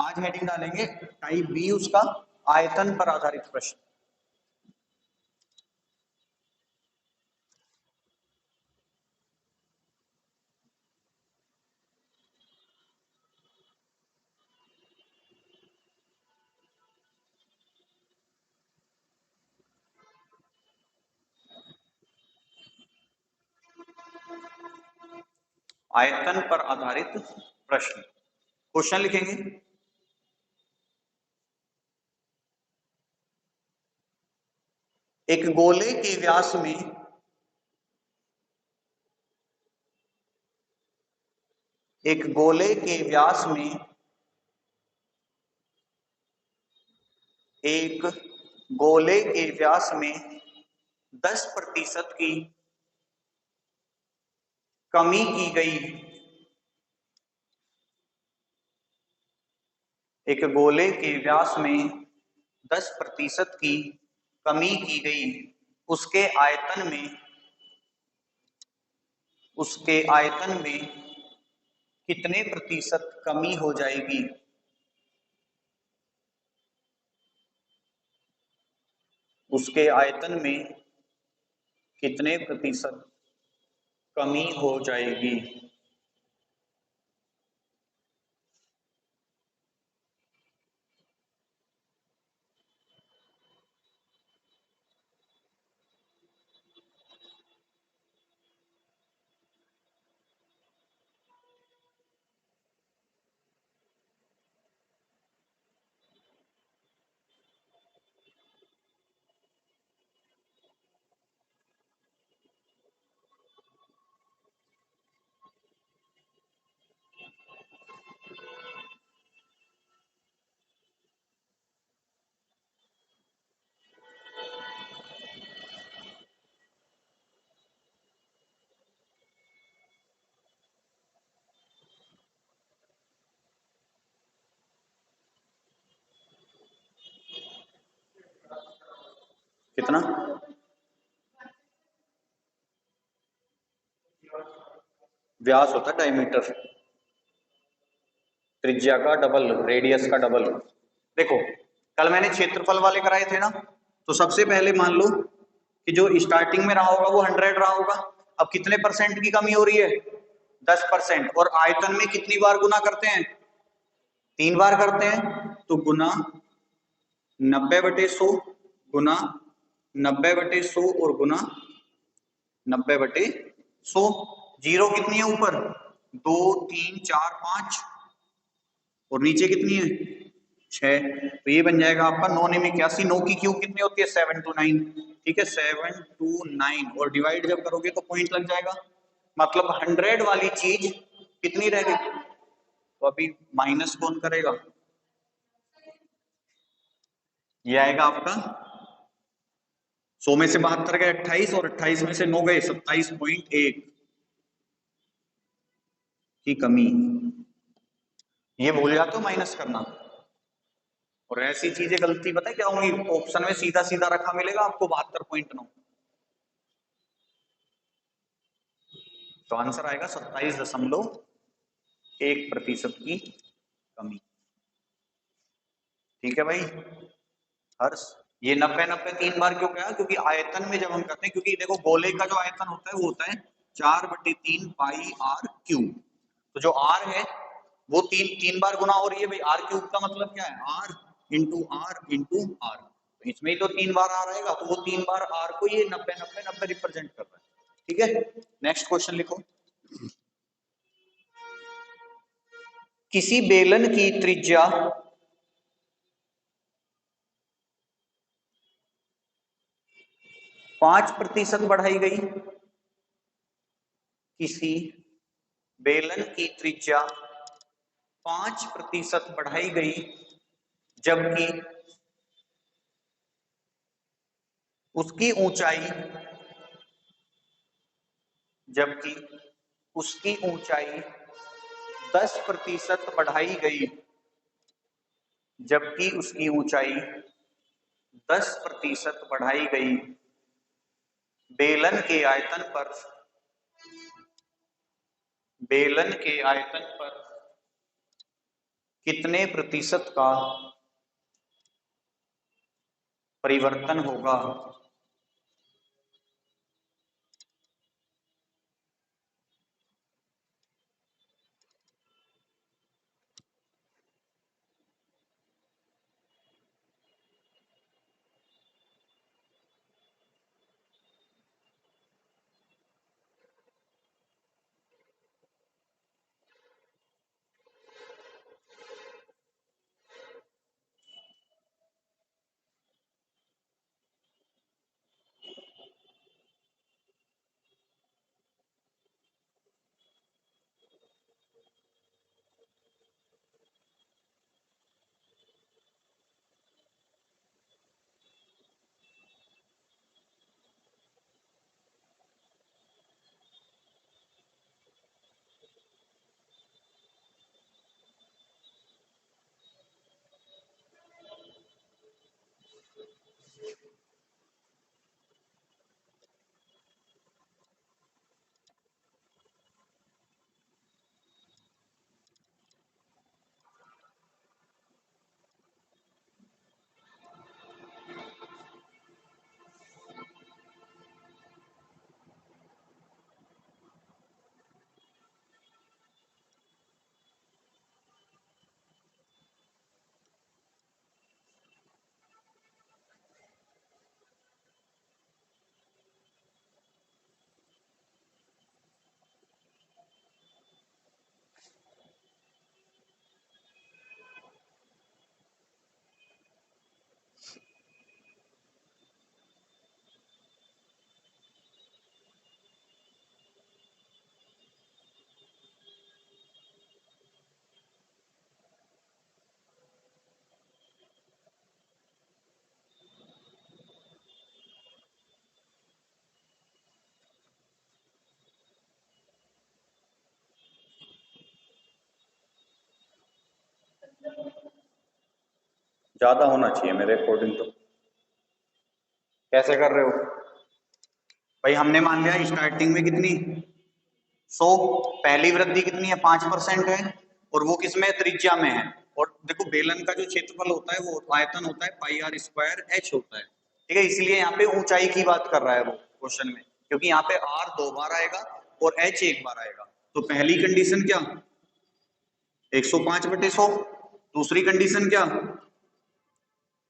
आज हेडिंग डालेंगे type B उसका, आयतन पर आधारित प्रश्न। आयतन पर आधारित प्रश्न। क्वेश्चन लिखेंगे, एक गोले के व्यास में एक गोले के व्यास में एक गोले के व्यास में 10% की कमी की गई। एक गोले के व्यास में 10% की कमी की गई, उसके आयतन में कितने प्रतिशत कमी हो जाएगी? उसके आयतन में कितने प्रतिशत कमी हो जाएगी? कितना? व्यास होता है 2.5 मीटर, त्रिज्या का डबल, रेडियस का डबल। देखो कल मैंने क्षेत्रफल वाले कराए थे ना, तो सबसे पहले मान लो कि जो स्टार्टिंग में रहा होगा वो 100 रहा होगा। अब कितने परसेंट की कमी हो रही है? 10%। और आयतन में कितनी बार गुना करते हैं? 3 बार करते हैं। तो गुना 90/100, गुना 90/100 और गुना 90/100। जीरो कितनी है ऊपर? 2 3 4 5, और नीचे कितनी है? 6। तो ये बन जाएगा आपका 9 9 81। 9 की क्यूब कितनी होती है? 7 to 9। ठीक है, 7 to 9, और डिवाइड जब करोगे तो पॉइंट लग जाएगा। मतलब 100 वाली चीज कितनी रह गई? तो अभी माइनस कौन करेगा? ये आएगा आपका 100 में से 72 गए 28, और 28 में से 9 गए 27.1 की कमी। ये भूल जाते हो माइनस करना। और ऐसी चीजें गलती पता है क्या होंगी? ऑप्शन में सीधा सीधा रखा मिलेगा आपको 72.9। तो आंसर आएगा 27.1% की कमी। ठीक है भाई हर्ष, ये 90 3 बार क्यों कहा? क्योंकि आयतन में जब हम करते हैं, क्योंकि देखो गोले का जो आयतन होता है वो होता है 4/3 पाई आर क्यूब। तो जो आर है वो तीन बार गुना हो रही है भाई। आर क्यूब का मतलब क्या है? R into r into r. तो इसमें ही तो 3 बार आर आएगा, तो वो 3 बार आर को ये 90 रिप्रेजेंट कर रहा है। ठीक है, नेक्स्ट क्वेश्चन लिखो। किसी बेलन की त्रिज्या 5% बढ़ाई गई। किसी बेलन की त्रिज्या 5% बढ़ाई गई, जबकि उसकी ऊंचाई जबकि उसकी ऊंचाई 10% बढ़ाई गई। जबकि उसकी ऊंचाई 10% बढ़ाई गई। बेलन के आयतन पर कितने प्रतिशत का परिवर्तन होगा ज्यादा होना चाहिए मेरे अकॉर्डिंग तो। कैसे कर रहे हो भाई? हमने मान लिया स्टार्टिंग में कितनी 100, पहली वृद्धि कितनी है 5% है और वो किसमें त्रिज्या में है। और देखो बेलन का जो क्षेत्रफल होता है वो आयतन होता है पाई आर स्क्वायर एच होता है, ठीक है। इसलिए यहाँ पे ऊंचाई की बात कर रहा है वो क्वेश्चन में, क्योंकि यहाँ पे आर 2 बार आएगा और एच 1 बार आएगा। तो पहली कंडीशन क्या 105/100, दूसरी कंडीशन क्या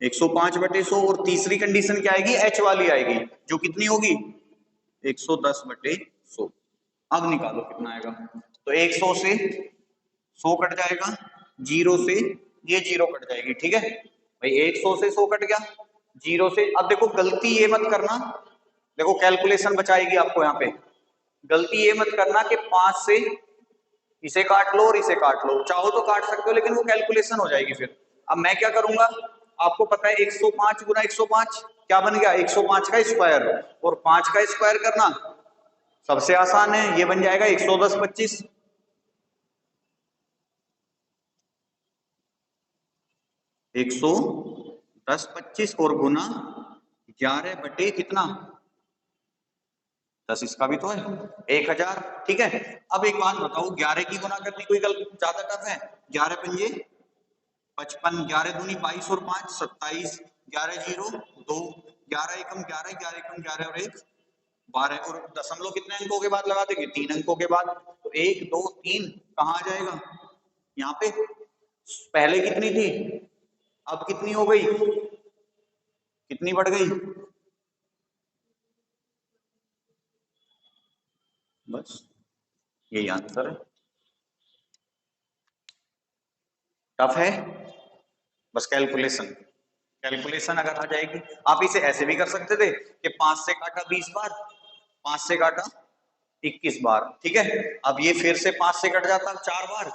105/100 और तीसरी कंडीशन क्या आएगी एच वाली आएगी जो कितनी होगी 110/100। अब निकालो कितना आएगा। तो 100 से 100 कट जाएगा, 0 से ये 0 कट जाएगी, ठीक है भाई। 100 से 100 कट गया, 0 से। अब देखो गलती ये मत करना, देखो कैलकुलेशन बचाएगी आपको यहाँ पे। गलती ये मत करना कि 5 से इसे काट लो और इसे काट लो, चाहो तो काट सकते हो लेकिन वो कैलकुलेशन हो जाएगी फिर। अब मैं क्या करूंगा, आपको पता है 105 गुना 105 क्या बन गया 105 का स्क्वायर, और 5 का स्क्वायर करना सबसे आसान है, ये बन जाएगा 110/25। 110/25 और गुना 11 बटे कितना 10, इसका भी तो है 1000, ठीक है। अब एक बात बताओ, 11 की गुना करनी कोई ज्यादा टफ है? 11 पंजे 55, 11 दूनी 22 और 5 27, 11 0 2, 11 एकम 11, 11 एकम 11 और 1 12। और दशमलव कितने अंकों के बाद लगा देंगे 3 अंकों के बाद। तो 1 2 3 कहाँ आ जाएगा यहाँ पे। पहले कितनी थी अब कितनी हो गई, कितनी बढ़ गई, बस यही आंसर है। टफ है, बस कैलकुलेशन, कैलकुलेशन अगर आ जाएगी। आप इसे ऐसे भी कर सकते थे कि 5 से काटा 20 बार, 5 से काटा 21 बार, ठीक है। अब ये फिर से 5 से कट जाता 4 बार,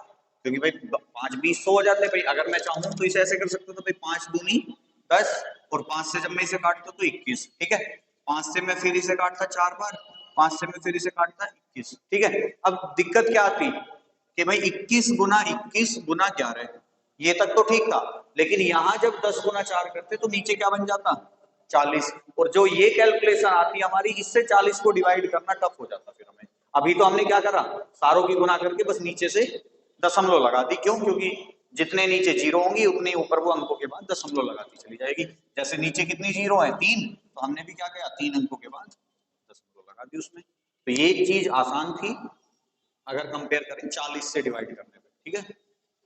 क्योंकि भाई 5 20 100 हो जाते भाई। अगर मैं चाहूं तो इसे ऐसे कर सकता था भाई 5 दूनी 10 और 5 से जब मैं इसे काटता तो 21, ठीक है। 5 से मैं फिर इसे काटता 4 बार, 5 से मैं फिर इसे काटता 21, ठीक है। अब दिक्कत क्या आती कि भाई 21 गुना 21 गुना 11, ये तक तो ठीक था, लेकिन यहां जब 10 गुना 4 करते तो नीचे क्या बन जाता 40। और जो ये कैलकुलेशन आती है हमारी, इससे 40 को डिवाइड करना टफ हो जाता फिर हमें। अभी तो हमने क्या करा, सारों की गुना करके बस नीचे से दशमलव लगा दी, क्यों, क्योंकि जितने नीचे जीरो होंगी उतने ऊपर वो अंकों के बाद दशमलव लगाती चली जाएगी। जैसे नीचे कितनी जीरो है 3, तो हमने भी क्या किया 3 अंकों के बाद दशमलव लगा दी उसमें। तो ये चीज आसान थी अगर कंपेयर करें 40 से डिवाइड करने पे, ठीक है।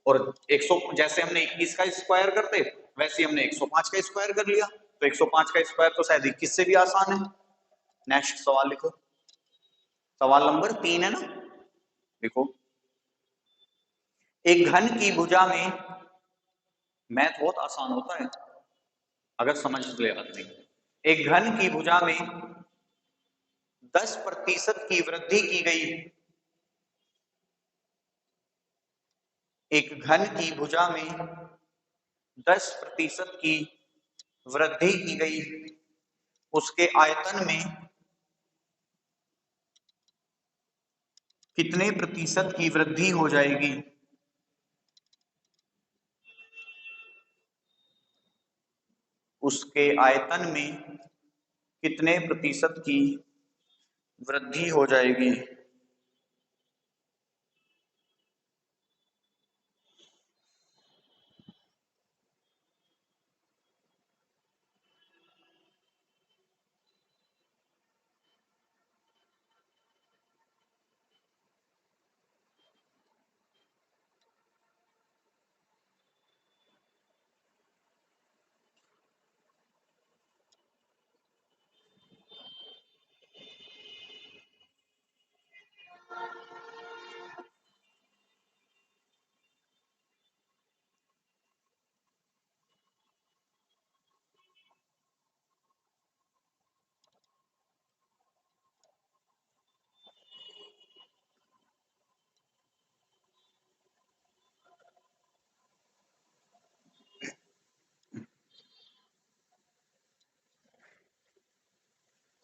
और 100 जैसे हमने 21 का स्क्वायर करते वैसे ही हमने 105 का स्क्वायर कर लिया, तो 105 का स्क्वायर तो शायद 21 से भी आसान है। नेक्स्ट सवाल लिखो, सवाल नंबर 3 है ना, देखो एक घन की भुजा में, मैथ बहुत आसान होता है अगर समझ ले आदमी। एक घन की भुजा में 10% की वृद्धि की गई, एक घन की भुजा में 10% की वृद्धि की गई, उसके आयतन में कितने प्रतिशत की वृद्धि हो जाएगी? उसके आयतन में कितने प्रतिशत की वृद्धि हो जाएगी?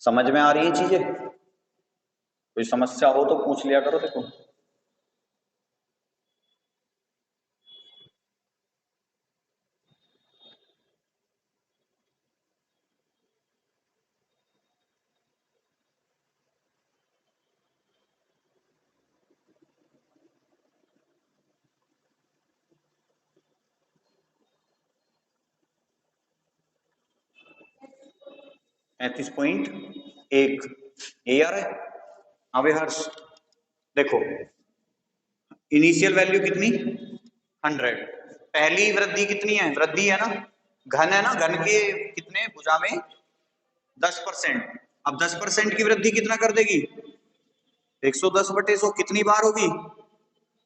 समझ में आ रही है चीजें? कोई समस्या हो तो पूछ लिया करो। देखो 35.1 ये आ रहा है। अबे हर्ष देखो इनिशियल वैल्यू कितनी 100, पहली वृद्धि कितनी है, वृद्धि है ना, घन है ना, घन के कितने भुजा में 10%। अब 10% की वृद्धि कितना कर देगी 110/100, कितनी बार होगी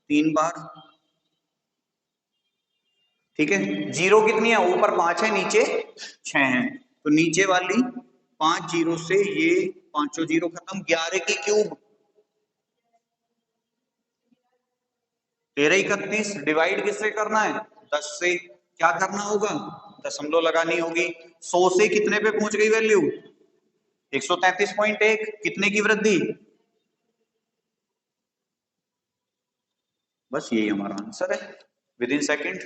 3 बार, ठीक है। जीरो कितनी है, ऊपर 5 है नीचे 6 है, तो नीचे वाली 5 जीरो से ये पांचों जीरो खत्म, 11 की क्यूब 1331, डिवाइड किससे करना है 10 से, क्या करना होगा दशमलव लगानी होगी। 100 से कितने पे पहुंच गई वैल्यू 133.1, कितने की वृद्धि, बस यही हमारा आंसर है विद इन सेकेंड।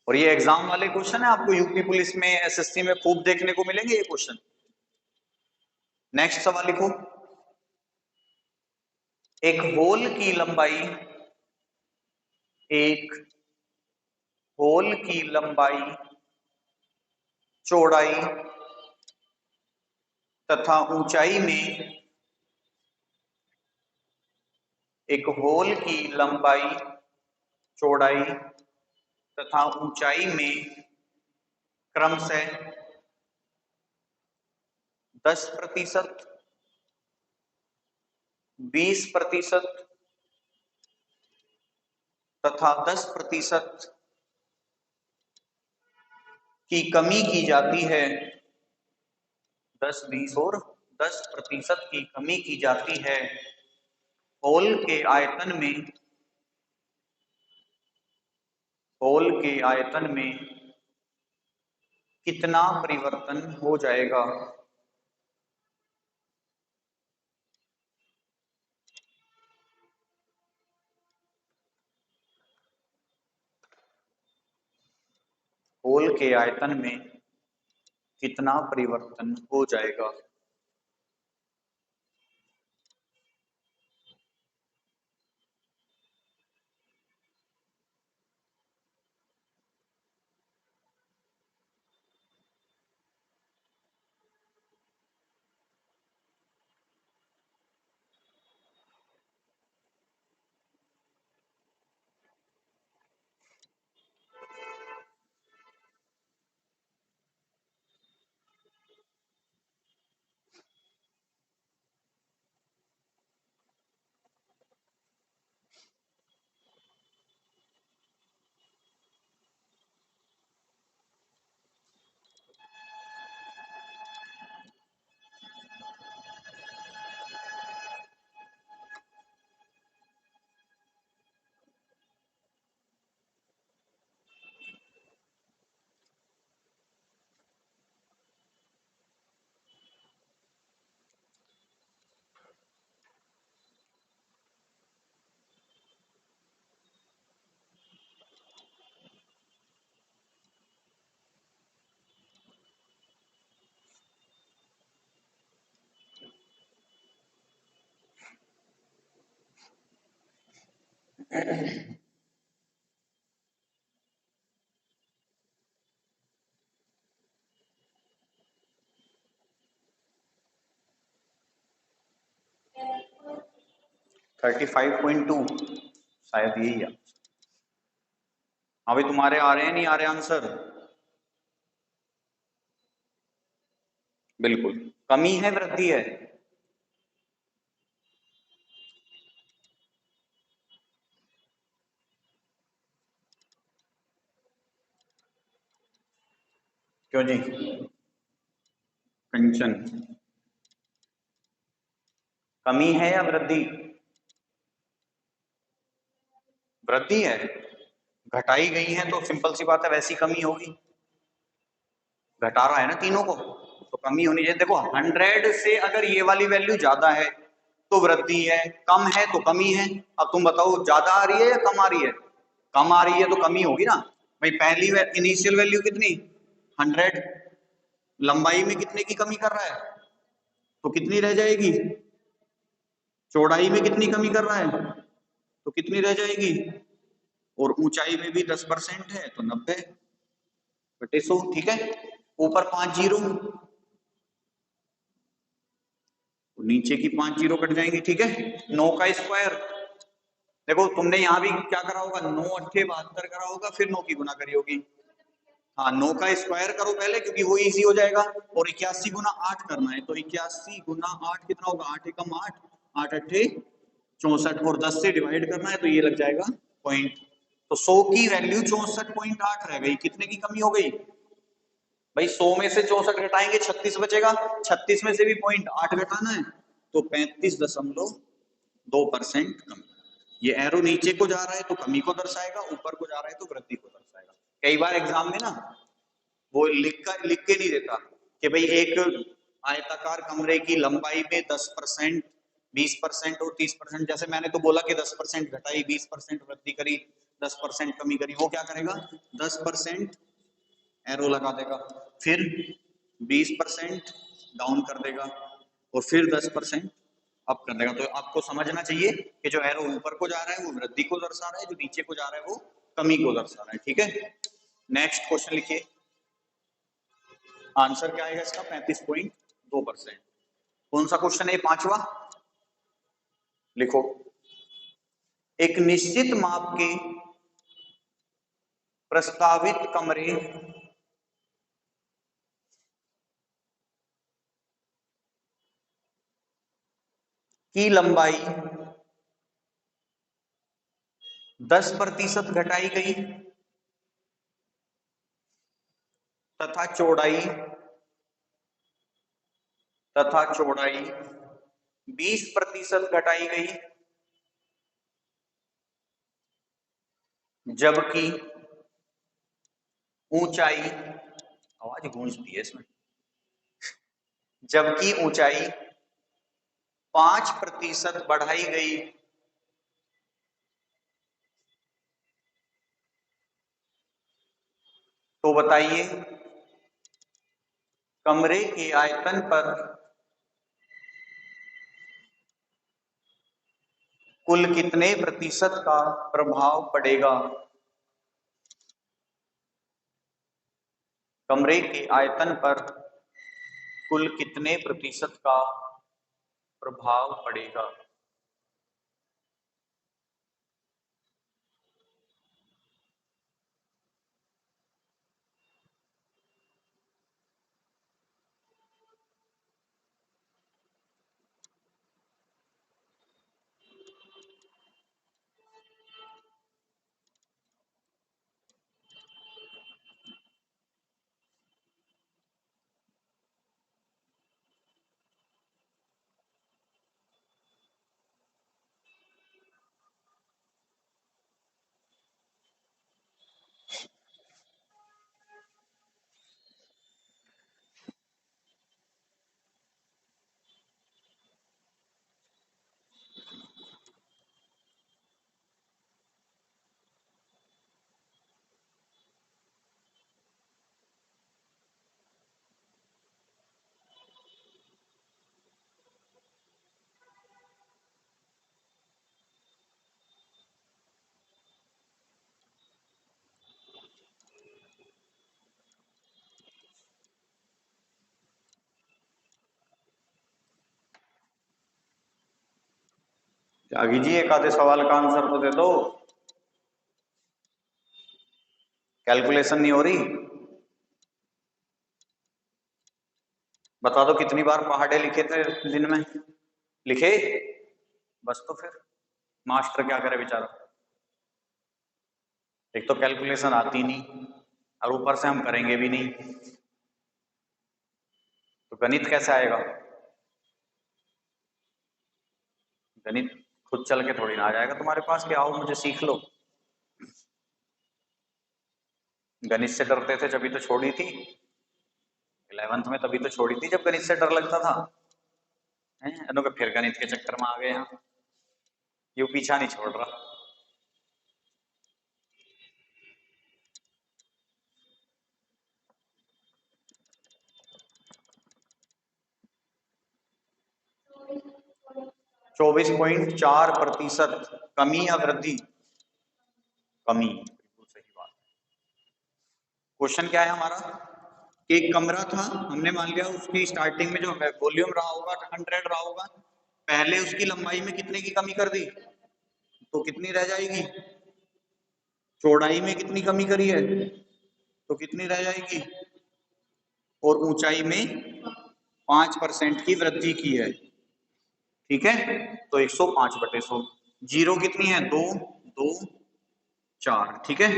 और ये एग्जाम वाले क्वेश्चन है, आपको यूपी पुलिस में एसएससी में खूब देखने को मिलेंगे ये क्वेश्चन। नेक्स्ट सवाल लिखो, एक होल की लंबाई, एक होल की लंबाई, चौड़ाई तथा ऊंचाई में, एक होल की लंबाई, चौड़ाई तथा ऊंचाई में क्रमशः 10%, 20% तथा 10% की कमी की जाती है, 10, 20 और 10% की कमी की जाती है होल के आयतन में, होल के आयतन में कितना परिवर्तन हो जाएगा? होल के आयतन में कितना परिवर्तन हो जाएगा? 35.2 शायद यही है। अभी तुम्हारे आ रहे हैं नहीं आ रहे आंसर? बिल्कुल कमी है वृद्धि है? क्यों जी? कंचन कमी है या वृद्धि? वृद्धि है। घटाई गई है तो सिंपल सी बात है वैसी कमी होगी। घटा रहा है ना तीनों को, तो कमी होनी चाहिए। देखो 100 से अगर ये वाली वैल्यू ज्यादा है तो वृद्धि है, कम है तो कमी है। अब तुम बताओ ज्यादा आ रही है या कम आ रही है? कम आ रही है तो कमी होगी ना भाई। पहली इनिशियल वैल्यू कितनी? 100। लंबाई में कितने की कमी कर रहा है तो कितनी रह जाएगी? चौड़ाई में कितनी कमी कर रहा है तो कितनी रह जाएगी? और ऊंचाई में भी 10% है तो 90/100। ठीक है, ऊपर 5 जीरो, तो नीचे की 5 जीरो कट जाएंगे। ठीक है, 9 का स्क्वायर। देखो तुमने यहाँ भी क्या करा होगा, 9 अट्ठे 72 करा होगा, फिर 9 की गुना करी होगी। हाँ 9 का स्क्वायर करो पहले क्योंकि वो इजी हो जाएगा। और 81 गुना 8 करना है, तो 81 गुना 8 कितना होगा? 8 एकम 8, 8 अट्ठे 64, और 10 से डिवाइड करना है तो ये लग जाएगा पॉइंट। तो 100 की वैल्यू 64.8 रह गई। कितने की कमी हो गई भाई? 100 में से 64 घटाएंगे 36 बचेगा, 36 में से भी 0.8 घटाना है तो 35.2% कमी। ये एरो नीचे को जा रहा है तो कमी को दर्शाएगा, ऊपर को जा रहा है तो वृद्धि को दर्शाएगा। कई बार एग्जाम में ना वो लिख के नहीं देता कि भाई एक आयताकार कमरे की लंबाई में 10%, 20% और 30%। जैसे मैंने तो बोला कि 10% घटाई, 20% वृद्धि करी, 10% कमी करी। वो क्या करेगा? 10% एरो लगा देगा, फिर 20% डाउन कर देगा, और फिर 10% अप कर देगा। तो आपको समझना चाहिए कि जो एरो ऊपर को जा रहा है वो वृद्धि को दर्शा रहा है, जो नीचे को जा रहा है वो कमी को दर्शा रहा है। ठीक है, नेक्स्ट क्वेश्चन लिखिए। आंसर क्या आएगा इसका? 35.2%। कौन सा क्वेश्चन है? पांचवा लिखो। एक निश्चित माप के प्रस्तावित कमरे की लंबाई 10% घटाई गई तथा चौड़ाई 20% घटाई गई, जबकि ऊंचाई, आवाज गूंजती है इसमें, जबकि ऊंचाई 5% बढ़ाई गई। तो बताइए कमरे के आयतन पर कुल कितने प्रतिशत का प्रभाव पड़ेगा? कमरे के आयतन पर कुल कितने प्रतिशत का प्रभाव पड़ेगा? त्यागी जी एक आधे सवाल का आंसर तो दे दो, कैलकुलेशन नहीं हो रही। बता दो कितनी बार पहाड़े लिखे थे दिन में, लिखे? बस तो फिर मास्टर क्या करे बेचारा, एक तो कैलकुलेशन आती नहीं और ऊपर से हम करेंगे भी नहीं, तो गणित कैसे आएगा? गणित खुद चल के थोड़ी ना आ जाएगा तुम्हारे पास कि आओ मुझे सीख लो। गणित से डरते थे जब भी तो छोड़ी थी 11th में, तभी तो छोड़ी थी जब गणित से डर लगता था। हैं फिर गणित के चक्कर में आ गए यहाँ, ये पीछा नहीं छोड़ रहा। चौबीस पॉइंट चार प्रतिशत कमी या वृद्धि? कमी, बिल्कुल सही बात। क्वेश्चन क्या है हमारा? एक कमरा था, हमने मान लिया उसकी स्टार्टिंग में जो वॉल्यूम रहा होगा 100 रहा होगा, पहले उसकी लंबाई में कितने की कमी कर दी, तो कितनी रह जाएगी? चौड़ाई में कितनी कमी करी है तो कितनी रह जाएगी? और ऊंचाई में 5% की वृद्धि की है, ठीक है। तो 105/100, जीरो कितनी है? 2, 2, 4, ठीक है।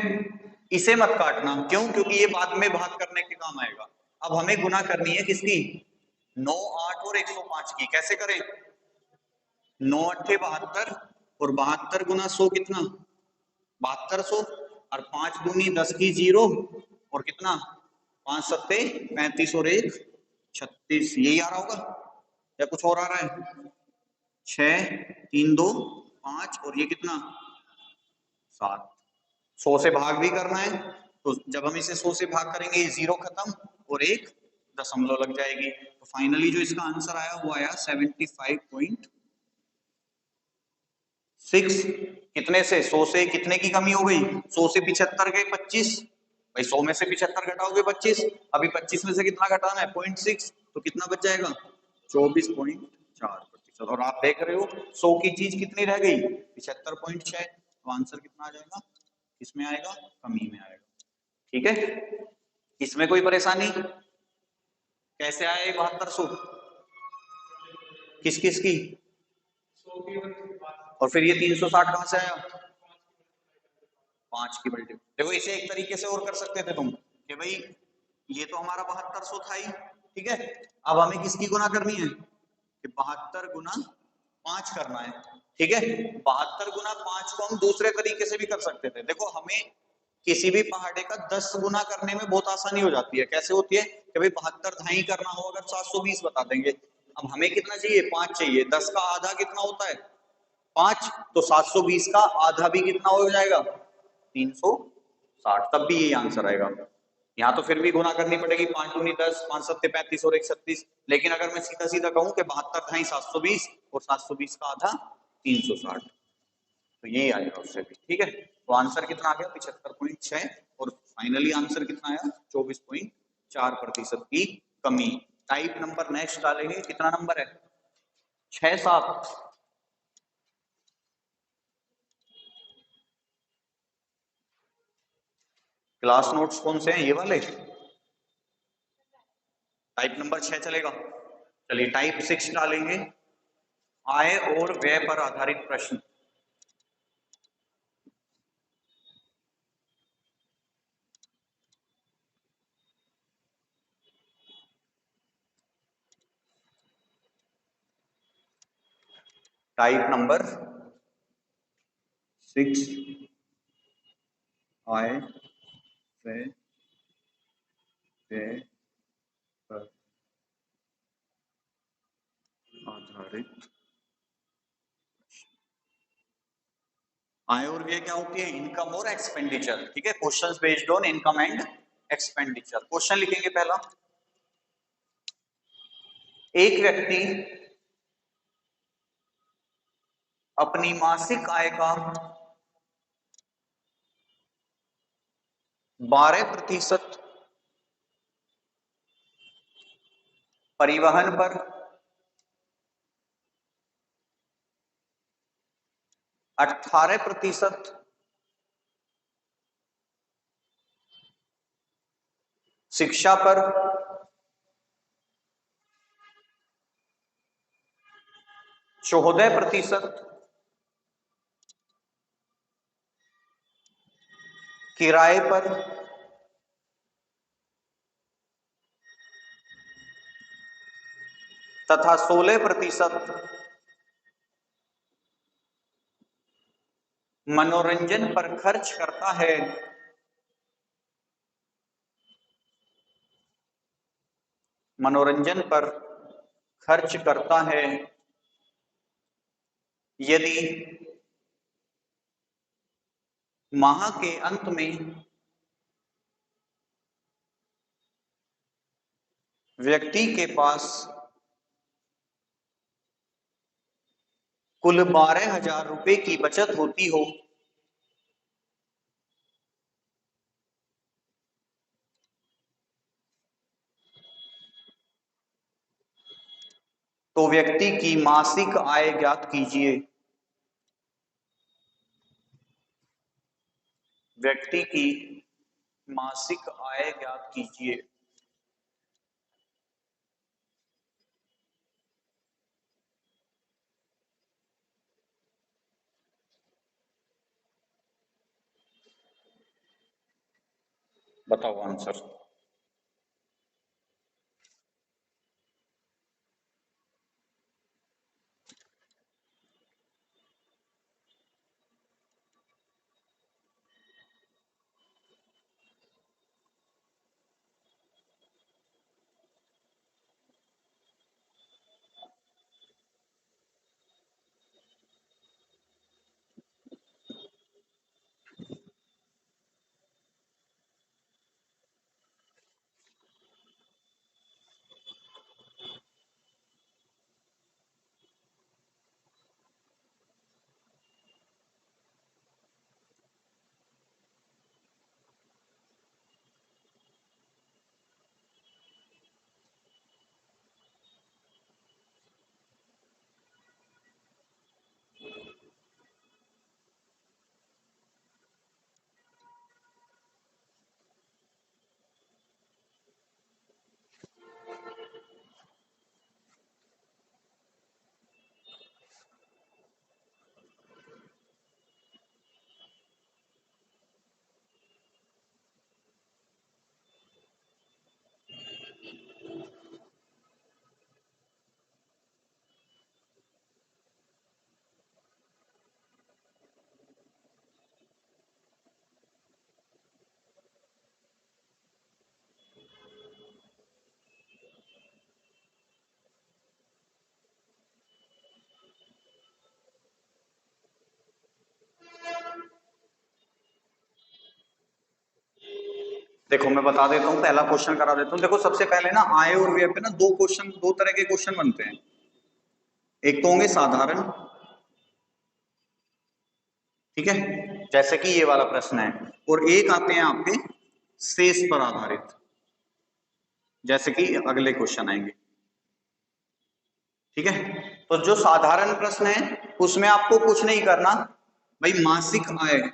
इसे मत काटना, क्यों? क्योंकि ये बाद में भाग करने के काम आएगा। अब हमें गुना करनी है किसकी? 9, 8 और 105 की। कैसे करें? 9 अट्ठे 72 और 72 गुना 100 कितना? 7200, और 5 दूनी 10 की 0, और कितना? 5 सत्ते 35 और 1 36। यही आ रहा होगा या कुछ और आ रहा है? 6, 3, 2, 5 और ये कितना? 7। 100 से भाग भी करना है, तो जब हम इसे 100 से भाग करेंगे ये 0 खत्म और एक दशमलव लग जाएगी। तो फाइनली जो इसका आंसर आया वो आया 75.6। कितने से? 100 से कितने की कमी हो गई? 100 से 75 गए 25, भाई 100 में से 75 घटाओगे 25, अभी 25 में से कितना घटाना है? 0.6, तो कितना बच जाएगा? 24.4%। और आप देख रहे हो 100 की चीज कितनी रह गई? 75.6। तो आंसर कितना आ जाएगा? किसमें आएगा? कमी में आएगा, ठीक है। इसमें कोई परेशानी? कैसे आया ये 7200? किस किस की? और फिर ये 360 कहां से आया? 5 की मल्टी। देखो इसे एक तरीके से और कर सकते थे तुम कि भाई ये तो हमारा 7200 था ही, ठीक है। अब हमें किसकी गुना करनी है? कि 72 गुना 5 करना है, ठीक है। 72 गुना 5 को हम दूसरे तरीके से भी कर सकते थे। देखो हमें किसी भी पहाड़े का 10 गुना करने में बहुत आसानी हो जाती है। कैसे होती है कि भाई 72 ढाई करना हो अगर 720 बता देंगे। अब हमें कितना चाहिए? 5 चाहिए। 10 का आधा कितना होता है? 5। तो 720 का आधा भी कितना हो जाएगा? 360। तब भी यही आंसर आएगा। यहाँ तो फिर भी गुना करनी पड़ेगी, 5 दूनी 10, 5 सत्ते 35 और 1 36। लेकिन अगर मैं सीधा सीधा कहूं कि 72 ढाई 720 और 720 का आधा 360, तो यही आएगा उससे भी, ठीक है। तो आंसर कितना आ गया? 75.6। और फाइनली आंसर कितना आया? 24.4% की कमी। टाइप नंबर नेक्स्ट डालेंगे, कितना नंबर है? 6, 7। क्लास नोट्स कौन से हैं? ये वाले? टाइप नंबर 6 चलेगा। चलिए टाइप 6 डालेंगे, आय और व्यय पर आधारित प्रश्न। टाइप नंबर 6, आय व्यय व्यय पर आधारित। आय और व्यय क्या होती है? इनकम और एक्सपेंडिचर, ठीक है। Questions based on income and expenditure. Question लिखेंगे पहला, एक व्यक्ति अपनी मासिक आय का 12% परिवहन पर 18% शिक्षा पर, 14% किराए पर, तथा 16% मनोरंजन पर खर्च करता है। मनोरंजन पर खर्च करता है यदि माह के अंत में व्यक्ति के पास कुल 12,000 रुपए की बचत होती हो। तो व्यक्ति की मासिक आय ज्ञात कीजिए। व्यक्ति की मासिक आय ज्ञात कीजिए। बताओ आंसर। देखो मैं बता देता हूँ, पहला क्वेश्चन करा देता हूँ। देखो सबसे पहले ना आय और व्यय पे ना दो तरह के क्वेश्चन बनते हैं। एक तो होंगे साधारण, ठीक है, जैसे कि ये वाला प्रश्न है, और एक आते हैं आपके शेष पर आधारित, जैसे कि अगले क्वेश्चन आएंगे। ठीक है, तो जो साधारण प्रश्न है उसमें आपको कुछ नहीं करना भाई। मासिक आय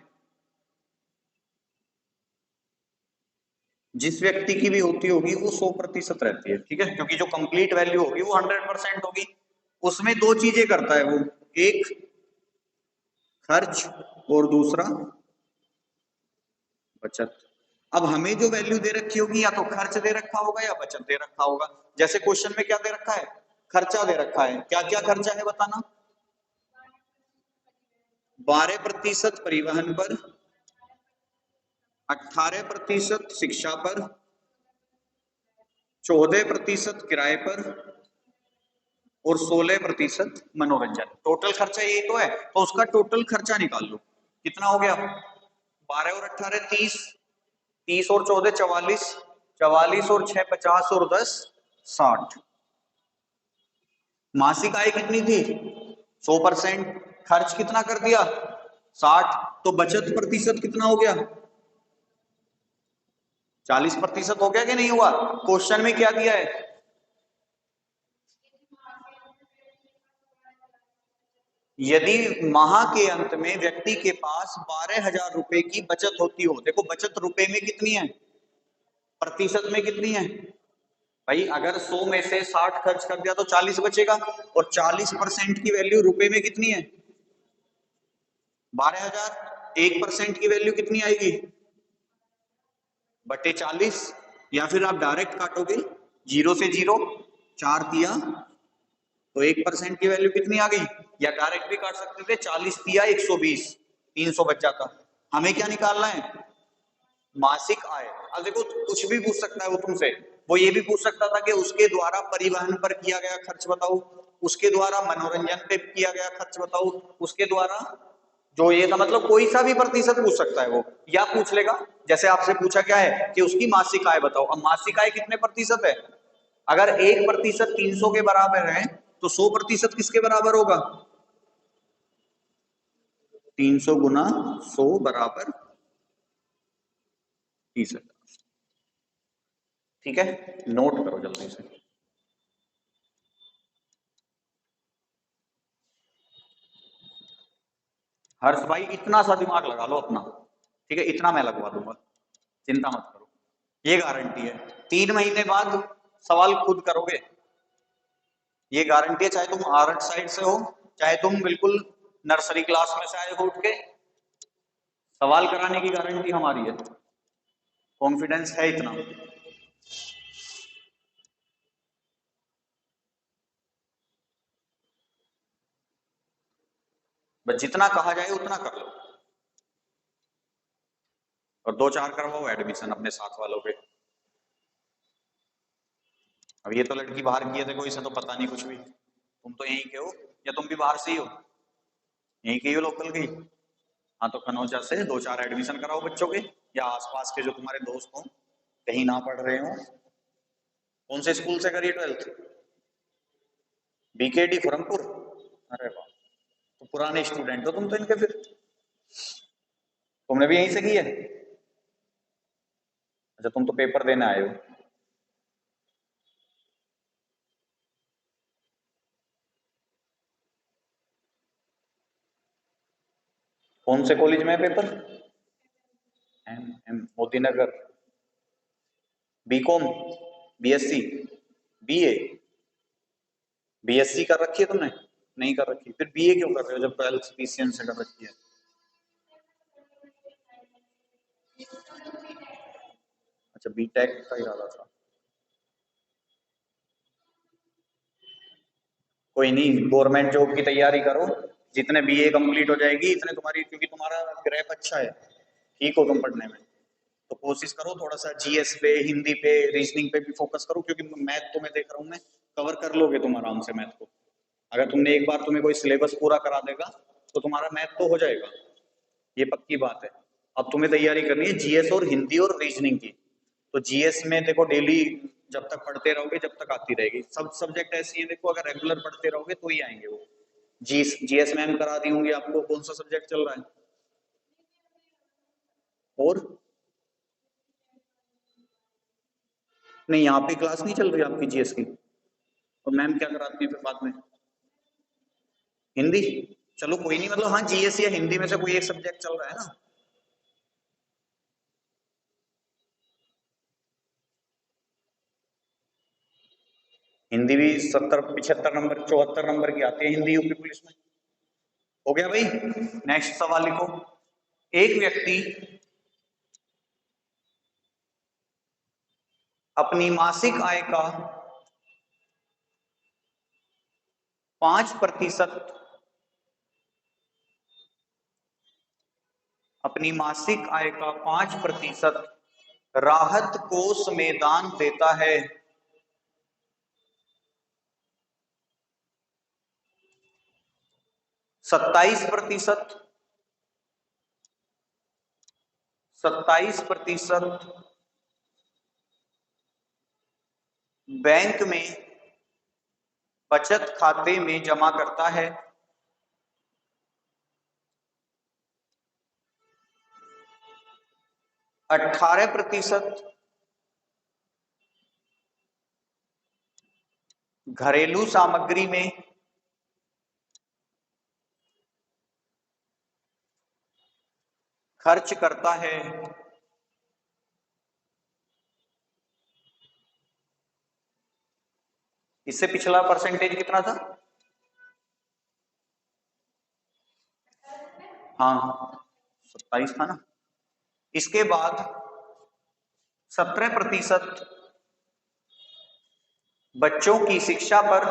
जिस व्यक्ति की भी होती होगी वो 100% रहती है। ठीक है, क्योंकि जो कंप्लीट वैल्यू होगी वो 100% होगी। उसमें दो चीजें करता है वो, एक खर्च और दूसरा बचत। अब हमें जो वैल्यू दे रखी होगी या तो खर्च दे रखा होगा या बचत दे रखा होगा। जैसे क्वेश्चन में क्या दे रखा है, खर्चा दे रखा है। क्या क्या खर्चा है बताना। 12% परिवहन पर, 18% शिक्षा पर, 14% किराए पर और 16% मनोरंजन। टोटल खर्चा यही तो है, तो उसका टोटल खर्चा निकाल लो। कितना हो गया, 12 और 18 30, 30 और 14 44, 44 और 6 50 और 10 60। मासिक आय कितनी थी 100%, खर्च कितना कर दिया 60, तो बचत प्रतिशत कितना हो गया 40% हो गया कि नहीं हुआ। क्वेश्चन में क्या दिया है, यदि माह के अंत में व्यक्ति के पास 12,000 रुपए की बचत होती हो, देखो बचत रुपए में कितनी है, प्रतिशत में कितनी है भाई, अगर 100 में से 60 खर्च कर दिया तो 40 बचेगा, और 40% की वैल्यू रुपए में कितनी है, 12,000। 1% की वैल्यू कितनी आएगी, बटे 40। या फिर आप डायरेक्ट काटोगे, जीरो से जीरो, 4 दिया तो 1% की वैल्यू कितनी आ गई, या डायरेक्ट भी काट सकते थे, 40 दिया 120, 300 बच जाता। हमें क्या निकालना है, मासिक आय। अब देखो कुछ भी पूछ सकता है वो तुमसे, वो ये भी पूछ सकता था कि उसके द्वारा परिवहन पर किया गया खर्च बताओ, उसके द्वारा मनोरंजन पे किया गया खर्च बताओ, उसके द्वारा जो ये था, मतलब कोई सा भी प्रतिशत पूछ सकता है वो, या पूछ लेगा जैसे आपसे पूछा क्या है कि उसकी मासिक आय बताओ। अब मासिक आय कितने प्रतिशत है, अगर 1% 300 के बराबर है तो 100% किसके बराबर होगा, 300 गुना 100 बराबर 30,000। ठीक है, नोट करो जल्दी से। हर्ष भाई इतना सा दिमाग लगा लो अपना, ठीक है, इतना मैं लगवा दूंगा, चिंता मत करो, ये गारंटी है। 3 महीने बाद सवाल खुद करोगे, ये गारंटी है, चाहे तुम आर्ट साइड से हो, चाहे तुम बिल्कुल नर्सरी क्लास में से आए हो उठ के, सवाल कराने की गारंटी हमारी है, कॉन्फिडेंस है इतना। बस जितना कहा जाए उतना कर लो, और 2-4 करवाओ एडमिशन अपने साथ वालों के। अब ये तो लड़की बाहर की है, देखो इसे तो पता नहीं कुछ भी, तुम तो यहीं के हो, या तुम भी बाहर से ही हो, यहीं के ही हो, लोकल की। हाँ तो कनौजा से 2-4 एडमिशन कराओ बच्चों के, या आसपास के जो तुम्हारे दोस्त हो, कहीं ना पढ़ रहे हो। कौन से स्कूल से करिए 12th, बीकेडी खुरमपुर, अरे वाह, तो पुराने स्टूडेंट हो तुम तो इनके फिर, तुमने भी यहीं से की है, अच्छा तुम तो पेपर देने आए हो। कौन से कॉलेज में है पेपर, एम एम मोदी नगर, बीकॉम, बीएससी, बीए, बीएससी कर रखी है तुमने, नहीं कर रखी, फिर बीए क्यों कर रहे हो जब 12th पीसीएम से कर रखी है। अच्छा बीटेक का इरादा था, कोई नहीं, गवर्नमेंट जॉब की तैयारी करो, जितने बीए कंप्लीट हो जाएगी इतने तुम्हारी, क्योंकि तुम्हारा ग्रेप अच्छा है, ठीक हो तुम पढ़ने में, तो कोशिश करो थोड़ा सा जीएस पे, हिंदी पे, रीजनिंग पे भी फोकस करो, क्योंकि मैथ तो मैं देख रहा हूँ मैं, कवर कर लोगे तुम आराम से मैथ को, अगर तुमने एक बार, तुम्हें कोई सिलेबस पूरा करा देगा तो तुम्हारा मैथ तो हो जाएगा, ये पक्की बात है। अब तुम्हें तैयारी करनी है जीएस और हिंदी और रीजनिंग की, तो जीएस में देखो डेली जब तक पढ़ते रहोगे जब तक आती रहेगी, सब सब्जेक्ट ऐसी हैं देखो, अगर रेगुलर पढ़ते रहोगे तो ही आएंगे वो। जीएस मैम करा दी होंगी आपको, कौन सा सब्जेक्ट चल रहा है, और नहीं यहाँ पे क्लास नहीं चल रही आपकी जीएस की, और मैम क्या कराती है फिर बाद में, हिंदी, चलो कोई नहीं, मतलब हाँ जीएस या हिंदी में से कोई एक सब्जेक्ट चल रहा है ना। हिंदी भी 70-75 नंबर, 74 नंबर की आती है हिंदी यूपी पुलिस में। हो गया भाई, नेक्स्ट सवाल लिखो। एक व्यक्ति अपनी मासिक आय का 5%, अपनी मासिक आय का 5% राहत कोष में दान देता है, 27%, 27% बैंक में बचत खाते में जमा करता है, 18% घरेलू सामग्री में खर्च करता है इससे पिछला परसेंटेज कितना था? हाँ 27 था ना। इसके बाद 17% बच्चों की शिक्षा पर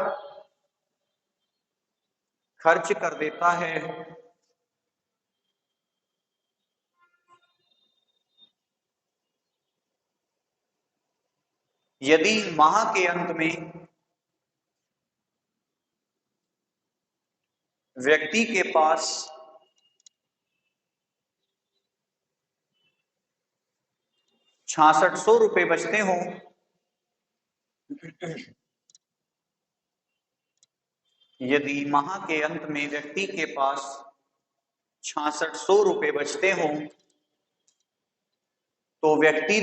खर्च कर देता है यदि माह के अंत में व्यक्ति के पास 6600 रुपए बचते हों यदि माह के अंत में व्यक्ति के पास 6600 रुपए बचते हों तो व्यक्ति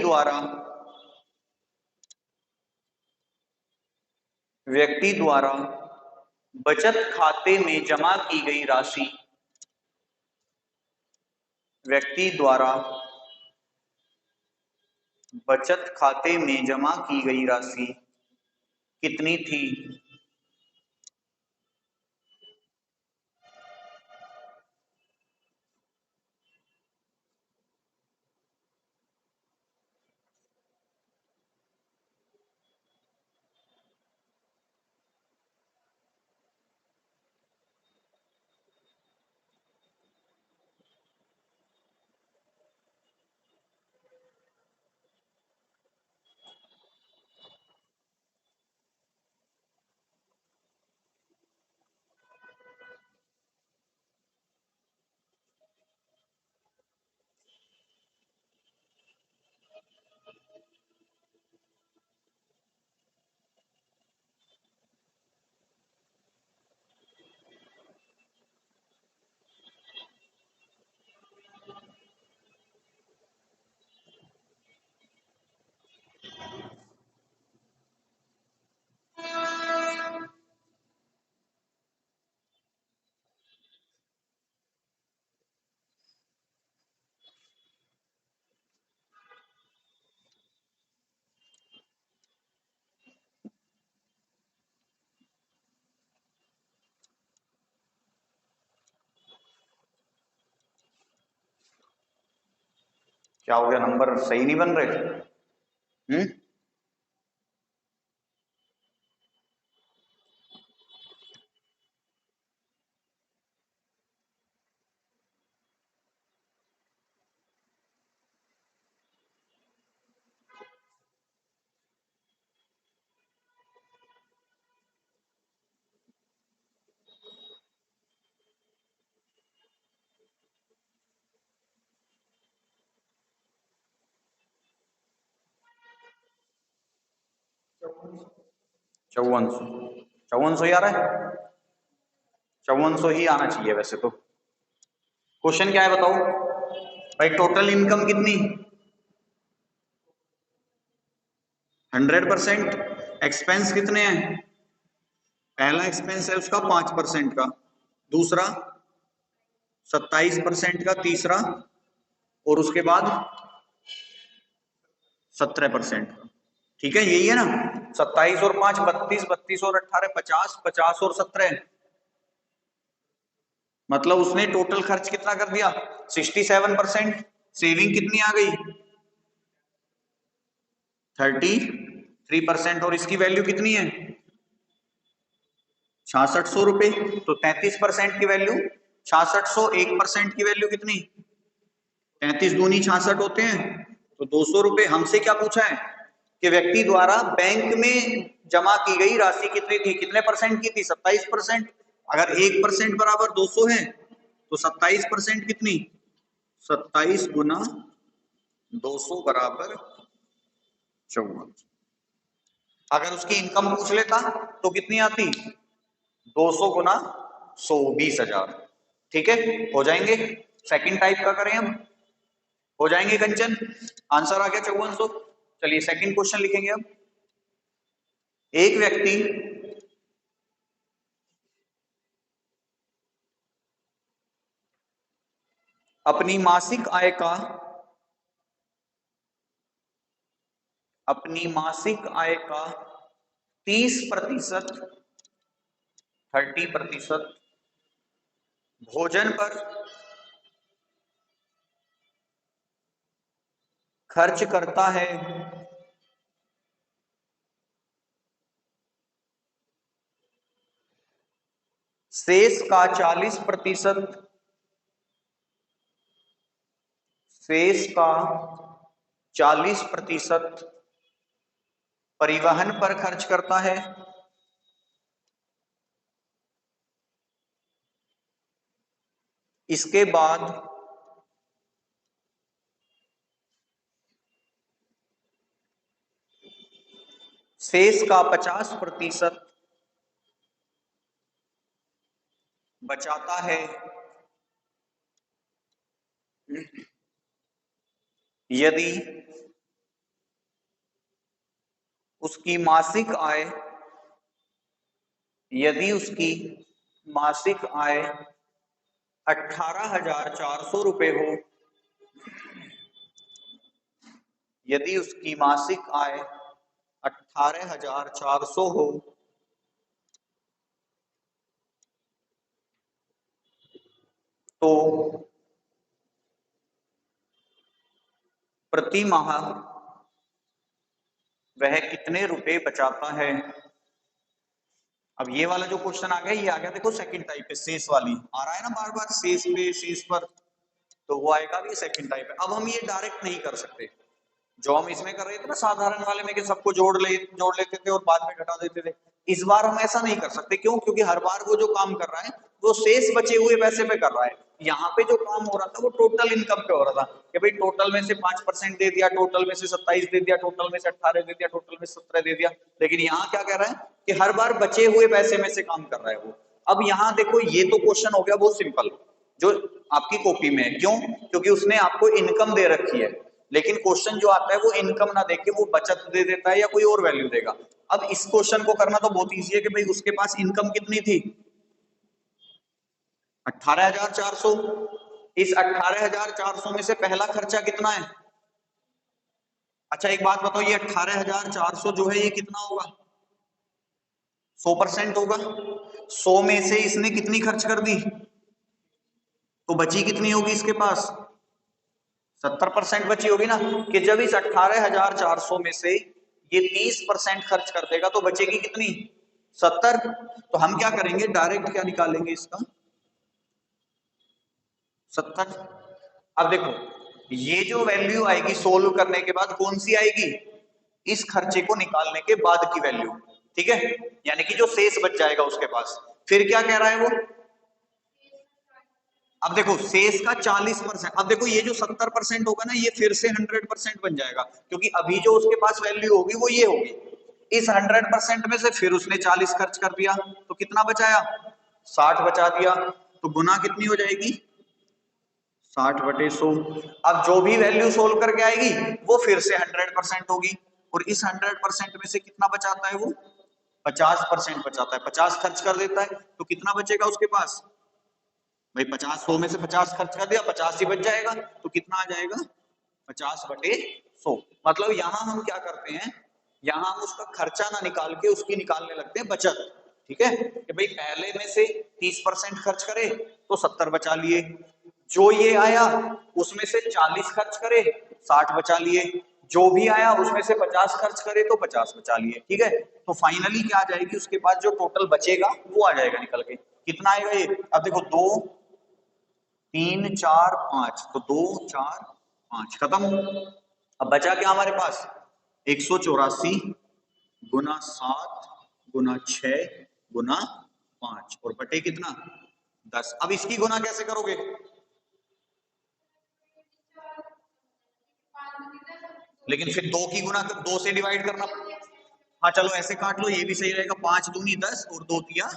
द्वारा बचत खाते में जमा की गई राशि व्यक्ति द्वारा बचत खाते में जमा की गई राशि कितनी थी? क्या हो गया, नंबर सही नहीं बन रहे? 5400 ही आ रहा है। 5400 ही आना चाहिए वैसे तो। क्वेश्चन क्या है बताओ भाई? टोटल इनकम कितनी? 100%। एक्सपेंस कितने हैं? पहला एक्सपेंस है उसका 5% का, दूसरा 27% का, तीसरा और उसके बाद 17% का। ठीक है, यही है ना? 27 और 5 32, 32 और 18 50, 50 और 17, मतलब उसने टोटल खर्च कितना कर दिया? 67%। सेविंग कितनी आ गई? 33%। और इसकी वैल्यू कितनी है? 6600 रुपए। तो 33% की वैल्यू 6600, 1% की वैल्यू कितनी? 33 दूनी 66 होते हैं, तो 200 रुपए। हमसे क्या पूछा है कि व्यक्ति द्वारा बैंक में जमा की गई राशि कितनी थी, कितने परसेंट की थी? 27%। अगर 1% बराबर 200 है तो 27% कितनी? 27 गुना 200 बराबर 54। अगर उसकी इनकम पूछ लेता तो कितनी आती? 200 गुना 100, 20,000। ठीक है, हो जाएंगे। सेकंड टाइप का करें हम, हो जाएंगे कंचन? आंसर आ गया 5400। चलिए सेकंड क्वेश्चन लिखेंगे अब। एक व्यक्ति अपनी मासिक आय का 30% 30% भोजन पर खर्च करता है, शेष का 40% परिवहन पर खर्च करता है, इसके बाद शेष का 50% बचाता है यदि उसकी मासिक आय 18,400 रुपए हो, यदि उसकी मासिक आय 18,400 हो तो प्रति माह वह कितने रुपए बचाता है। अब ये वाला जो क्वेश्चन आ गया, ये आ गया देखो सेकंड टाइप पे, शेष वाली आ रहा है ना बार बार, शेष पे शेष पर, तो वो आएगा भी सेकंड टाइप है। अब हम ये डायरेक्ट नहीं कर सकते जो हम इसमें कर रहे थे ना साधारण वाले में, कि सबको जोड़ लेते थे और बाद में घटा देते थे। इस बार हम ऐसा नहीं कर सकते, क्यों? क्योंकि हर बार वो जो काम कर रहा है वो शेष बचे हुए पैसे पे कर रहा है। यहाँ पे जो काम हो रहा था वो टोटल इनकम पे हो रहा था, कि भाई टोटल में से 5% दे दिया, टोटल में से 27 दे दिया, टोटल में से 18 दे दिया, टोटल में 17 दे दिया। लेकिन यहाँ क्या कह रहा है कि हर बार बचे हुए पैसे में से काम कर रहा है वो। अब यहाँ देखो, ये तो क्वेश्चन हो गया बहुत सिंपल जो आपकी कॉपी में है। क्यों? क्योंकि उसने आपको इनकम दे रखी है, लेकिन क्वेश्चन जो आता है वो इनकम ना देके वो बचत दे देता है या कोई और वैल्यू देगा। अब इस क्वेश्चन को करना तो बहुत इजी है कि भाई उसके पास इनकम कितनी थी, 18,400। इस 18,400 में से पहला खर्चा कितना है? अच्छा एक बात बताओ, ये 18,400 जो है ये कितना होगा? 100% होगा। 100 में से इसने कितनी खर्च कर दी, तो बची कितनी होगी इसके पास? 70% बची होगी ना। कि जब इस 18,400 में से ये 30% खर्च कर देगा तो बचेगी कितनी? 70। तो हम क्या करेंगे, डायरेक्ट क्या निकालेंगे इसका? 70। अब देखो, ये जो वैल्यू आएगी सोल्व करने के बाद कौन सी आएगी? इस खर्चे को निकालने के बाद की वैल्यू, ठीक है, यानी कि जो शेष बच जाएगा उसके पास। फिर क्या कह रहा है वो? अब देखो शेष का 40%, अब देखो ये जो 70% होगा ना, ये फिर से 100% बन जाएगा, क्योंकि अभी जो उसके पास वैल्यू होगी वो ये होगी। इस 100% में से फिर उसने 40 खर्च कर दिया, तो कितना बचाया? 60 बचा दिया। तो गुना कितनी हो जाएगी? 60/100। अब जो भी वैल्यू सोल्व करके आएगी वो फिर से 100% होगी, और इस 100% में से कितना बचाता है वो? 50% बचाता है। 50 खर्च कर देता है, तो कितना बचेगा उसके पास? भाई 50, 100 में से 50 खर्च कर दिया, 50 ही बच जाएगा, तो कितना आ जाएगा? 50/100। मतलब यहां हम क्या करते हैं, यहां हम उसका खर्चा ना निकाल के उसकी निकालने लगते हैं बचत। ठीक है, कि भाई पहले में से 30% खर्च करे तो 70 बचा लिए, जो ये आया उसमें से 40 खर्च करे 60 बचा लिए, जो भी आया उसमें से 50 खर्च करे तो 50 बचा लिए। ठीक है, तो फाइनली क्या आ जाएगी उसके पास, जो टोटल बचेगा वो आ जाएगा निकल के। कितना आएगा ये? अब देखो 2 3 4 5, तो 2 4 5 खत्म। अब बचा क्या हमारे पास? 184 गुना 7 गुना 6 गुना 5, और बटे कितना? 10। अब इसकी गुना कैसे करोगे? लेकिन फिर 2 की गुना 2 से डिवाइड करना। हाँ चलो ऐसे काट लो, ये भी सही रहेगा। 5 दूनी 10 और 2 तिया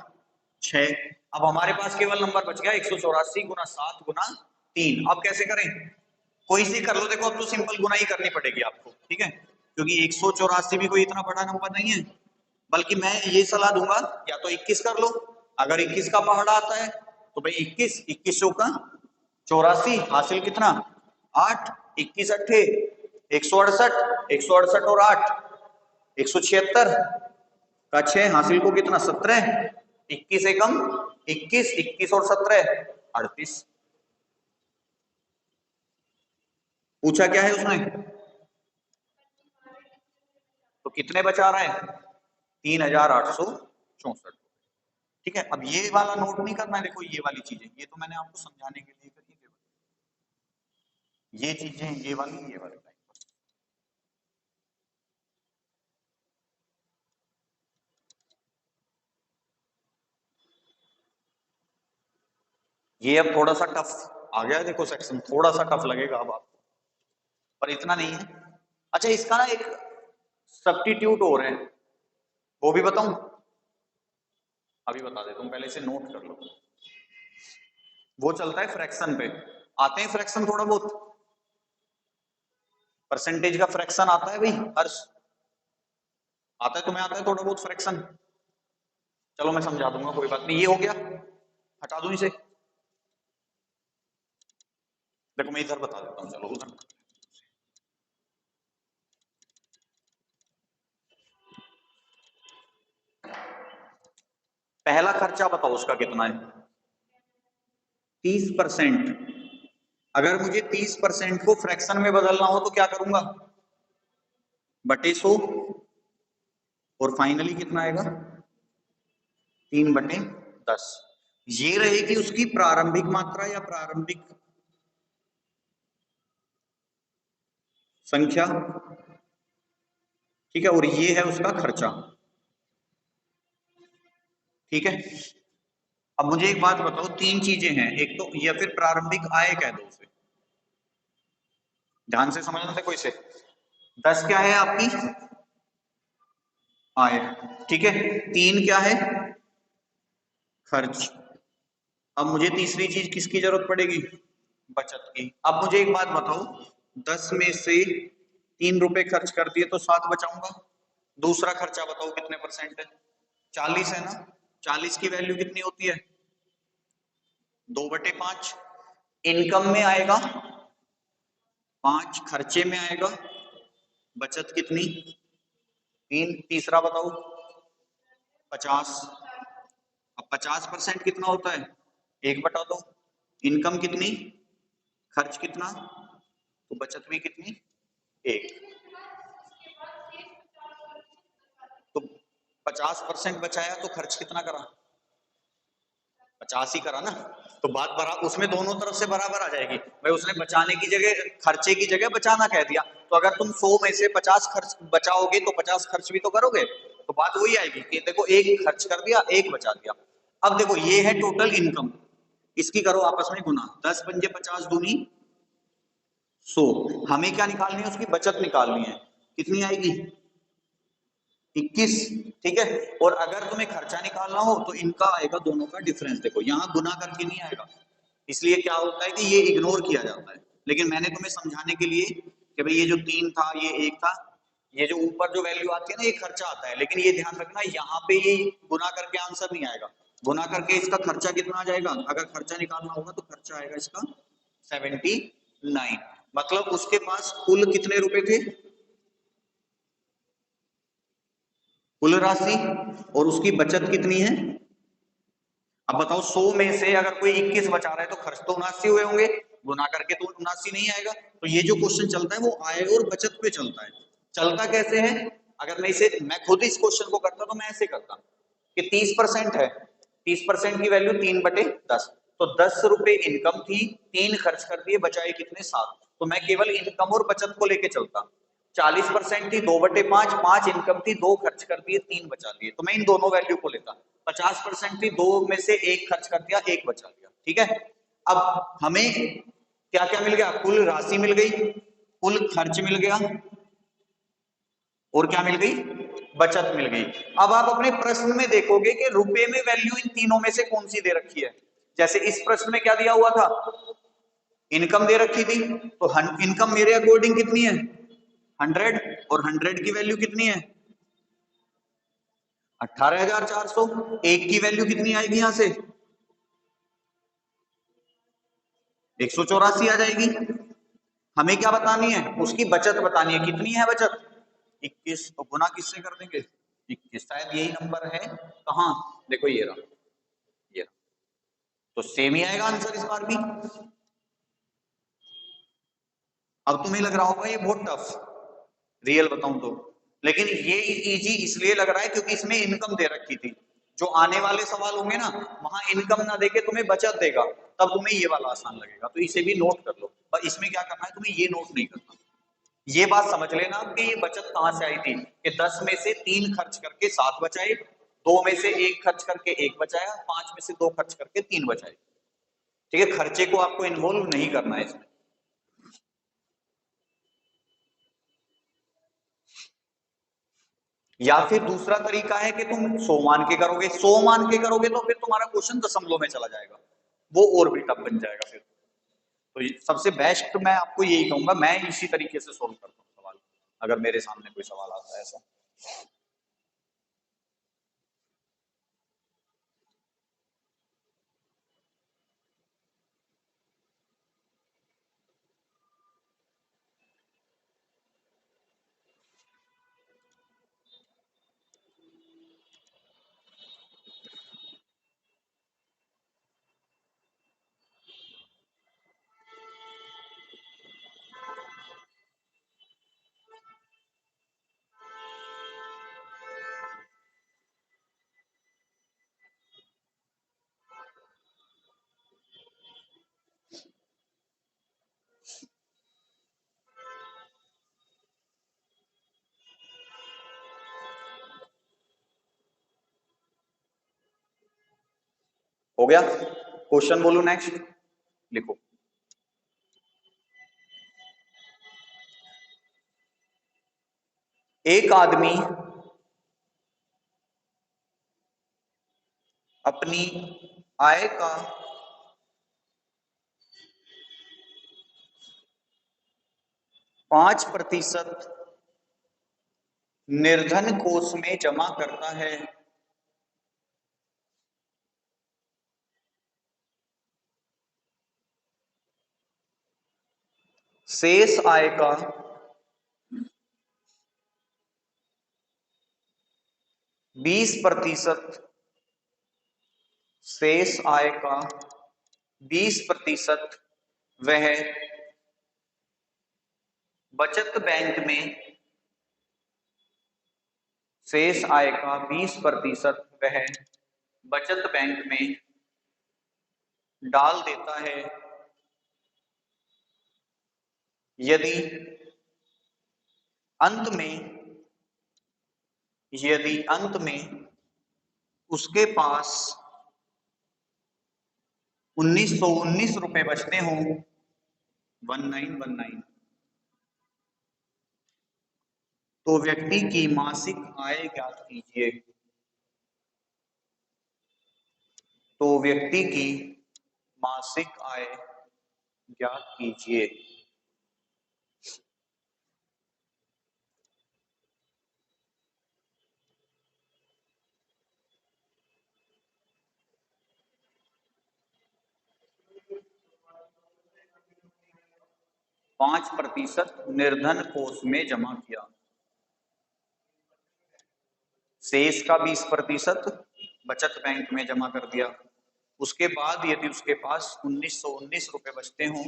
6। अब हमारे पास केवल नंबर बच गया 184 गुना 7 गुना 3। अब कैसे करें? कोई सी कर लो। देखो अब तो सिंपल गुना ही करनी पड़ेगी आपको, ठीक है, क्योंकि 184 भी कोई इतना बड़ा नंबर नहीं है। बल्कि मैं ये सलाह दूंगा, या तो 21 कर लो, अगर 21 का पहाड़ा आता है तो भाई 21 21 का 84 हासिल कितना 8, 21 अट्ठे 168, 168 और 8 176 का 6 हासिल को कितना 17, 21 एकम 21, 21 और 17 38। पूछा क्या है उसने, तो कितने बचा रहा है 3864। ठीक है, अब ये वाला नोट नहीं करना है, देखो ये वाली चीजें ये तो मैंने आपको समझाने के लिए करी है, ये चीजें ये वाली टाइप। ये अब थोड़ा सा टफ आ गया, देखो सेक्शन थोड़ा सा टफ लगेगा अब आपको, पर इतना नहीं है। अच्छा इसका ना एक सब्स्टिट्यूट और है, वो भी बताऊं, अभी बता देता हूं, पहले इसे नोट कर लो। वो चलता है फ्रैक्शन पे, आते हैं फ्रैक्शन थोड़ा बहुत, परसेंटेज का फ्रैक्शन आता है भाई हर्ष, आता है तुम्हें, आता है थोड़ा बहुत फ्रैक्शन, चलो मैं समझा दूंगा कोई बात नहीं। ये हो गया, हटा दूं इसे, देखो मैं इधर बता देता हूँ, चलो उधर। पहला खर्चा बताओ उसका कितना है 30%। अगर मुझे 30% को फ्रैक्शन में बदलना हो तो क्या करूंगा बटे 100, और फाइनली कितना आएगा 3/10। ये रहेगी उसकी प्रारंभिक मात्रा या प्रारंभिक संख्या, ठीक है, और ये है उसका खर्चा। ठीक है, अब मुझे एक बात बताओ, तीन चीजें हैं, एक तो या फिर प्रारंभिक आय कह दो उसे, ध्यान से समझना देखो इसे। 10 क्या है आपकी आय, ठीक है, 3 क्या है खर्च। अब मुझे तीसरी चीज किसकी जरूरत पड़ेगी बचत की। अब मुझे एक बात बताओ, 10 में से 3 रुपए खर्च कर दिए तो 7 बचाऊंगा, दूसरा खर्चा बताओ कितने परसेंट है 40 है ना, 40 की वैल्यू कितनी होती है 2/5। इनकम में आएगा 5, खर्चे में आएगा बचत कितनी 3, तीसरा बताओ 50। अब 50% कितना होता है 1/2, इनकम कितनी खर्च कितना तो बचत भी कितनी 1, तो 50% बचाया तो खर्च कितना करा 50 ही करा ना, तो बात बराबर उसमें दोनों तरफ से बराबर आ जाएगी भाई। उसने बचाने की जगह खर्चे की जगह बचाना कह दिया, तो अगर तुम 100 में से 50 खर्च बचाओगे तो 50 खर्च भी तो करोगे, तो बात वही आएगी कि देखो एक खर्च कर दिया एक बचा दिया। अब देखो ये है टोटल इनकम, इसकी करो आपस में गुना, 10 पंजे 50 दूनी 100। हमें क्या निकालनी है उसकी बचत निकालनी है, कितनी आएगी 21। ठीक है, और अगर तुम्हें खर्चा निकालना हो तो इनका आएगा दोनों का डिफरेंस, देखो यहाँ गुना करके नहीं आएगा, इसलिए क्या होता है कि ये इग्नोर किया जाता है। लेकिन मैंने तुम्हें समझाने के लिए कि भाई ये जो 3 था ये 1 था, ये जो ऊपर जो वैल्यू आती है ना ये खर्चा आता है, लेकिन ये ध्यान रखना यहाँ पे ये गुना करके आंसर नहीं आएगा, गुना करके इसका खर्चा कितना आ जाएगा, अगर खर्चा निकालना होगा तो खर्चा आएगा इसका 79। मतलब उसके पास कुल कितने रुपए थे कुल राशि, और उसकी बचत कितनी है। अब बताओ 100 में से अगर कोई 21 बचा रहा है तो खर्च तो 79 हुए होंगे, गुना करके तो 79 नहीं आएगा। तो ये जो क्वेश्चन चलता है वो आय और बचत पे चलता है। चलता कैसे है, अगर मैं खुद इस क्वेश्चन को करता तो मैं ऐसे करता कि 30% है, 30% की वैल्यू 3/10, तो 10 रुपए इनकम थी, 3 खर्च कर दिए, बचाए कितने 7, तो मैं केवल इनकम और बचत को लेके चलता। 40% थी 2/5, 5 इनकम थी, 2 खर्च कर दिए 3 बचा लिए, तो मैं इन दोनों वैल्यू को लेता। 50% थी, 2 में से 1 खर्च कर दिया 1 बचा लिया। ठीक है, अब हमें क्या क्या मिल गया, कुल राशि मिल गई, कुल खर्च मिल गया, और क्या मिल गई बचत मिल गई। अब आप अपने प्रश्न में देखोगे कि रुपए में वैल्यू इन तीनों में से कौन सी दे रखी है। जैसे इस प्रश्न में क्या दिया हुआ था इनकम दे रखी थी, तो इनकम मेरे अकॉर्डिंग कितनी है 100, और 100 की वैल्यू कितनी है 18,400। एक की वैल्यू कितनी आएगी यहां से 184 आ जाएगी। हमें क्या बतानी है, उसकी बचत बतानी है। कितनी है बचत? 21। तो गुना किससे कर देंगे? 21। शायद यही नंबर है। कहाँ? देखो ये रहा, ये रहा। तो सेम ही आएगा आंसर इस बार भी। अब तुम्हें लग रहा होगा ये बहुत टफ, रियल बताऊं तो, लेकिन ये इजी इसलिए लग रहा है क्योंकि इसमें इनकम दे रखी थी। जो आने वाले सवाल होंगे ना, वहां इनकम ना देके तुम्हें बचत देगा, तब तुम्हें ये वाला आसान लगेगा। तो इसे भी नोट कर लो, पर इसमें क्या करना है, तुम्हें ये नोट नहीं करना। ये बात समझ लेना कि ये बचत कहां से आई थी, कि 10 में से 3 खर्च करके 7 बचाए, 2 में से 1 खर्च करके 1 बचाया, 5 में से 2 खर्च करके 3 बचाए। ठीक है, खर्चे को आपको इन्वॉल्व नहीं करना है इसमें। या फिर दूसरा तरीका है कि तुम 100 मान के करोगे। 100 मान के करोगे तो फिर तुम्हारा क्वेश्चन दशमलव में चला जाएगा, वो और भी टफ बन जाएगा फिर। तो सबसे बेस्ट मैं आपको यही कहूंगा, मैं इसी तरीके से सोल्व करता हूँ सवाल, अगर मेरे सामने कोई सवाल आता है ऐसा। हो गया? क्वेश्चन बोलू नेक्स्ट, लिखो। एक आदमी अपनी आय का 5% निर्धन कोष में जमा करता है। शेष आय का 20%, शेष आय का 20% वह बचत बैंक में, शेष आय का 20% वह बचत बैंक में डाल देता है। यदि अंत में यदि अंत में उसके पास 1919 बचते हों, 1919, तो व्यक्ति की मासिक आय ज्ञात कीजिए। तो व्यक्ति की मासिक आय ज्ञात कीजिए। 5% निर्धन कोष में जमा किया, शेष का 20% बचत बैंक में जमा कर दिया। उसके बाद यदि उसके पास 1919 बचते हों,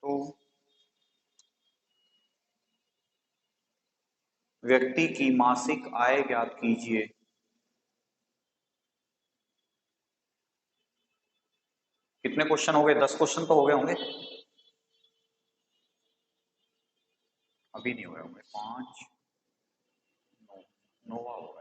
तो व्यक्ति की मासिक आय ज्ञात कीजिए। कितने क्वेश्चन हो गए? 10 क्वेश्चन तो हो गए होंगे। अभी नहीं हुए होंगे, 5, 9, 9वां होगा।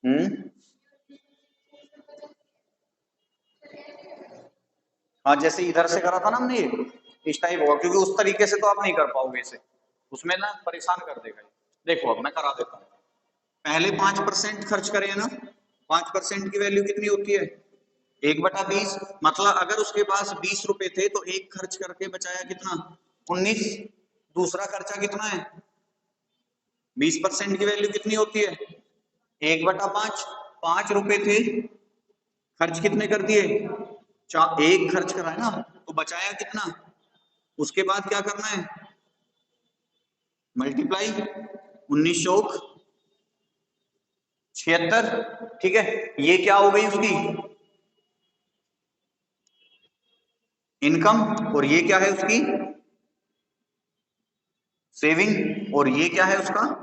हम्म। हाँ, जैसे इधर से करा था ना हमने, ये इस टाइप होगा, क्योंकि उस तरीके से तो आप नहीं कर पाओगे इसे, उसमें ना परेशान कर देगा ये। देखो अब मैं करा देता हूँ। पहले 5% खर्च करें ना, 5% की वैल्यू कितनी होती है? 1/20। मतलब अगर उसके पास 20 रुपए थे तो एक खर्च करके बचाया कितना? 19। दूसरा खर्चा कितना है? 20% की वैल्यू कितनी होती है? 1/5। 5 रुपए थे, खर्च कितने कर दिए? एक खर्च करा है ना, तो बचाया कितना? उसके बाद क्या करना है? मल्टीप्लाई। 1976। ठीक है, ये क्या हो गई उसकी इनकम, और ये क्या है उसकी सेविंग, और ये क्या है उसका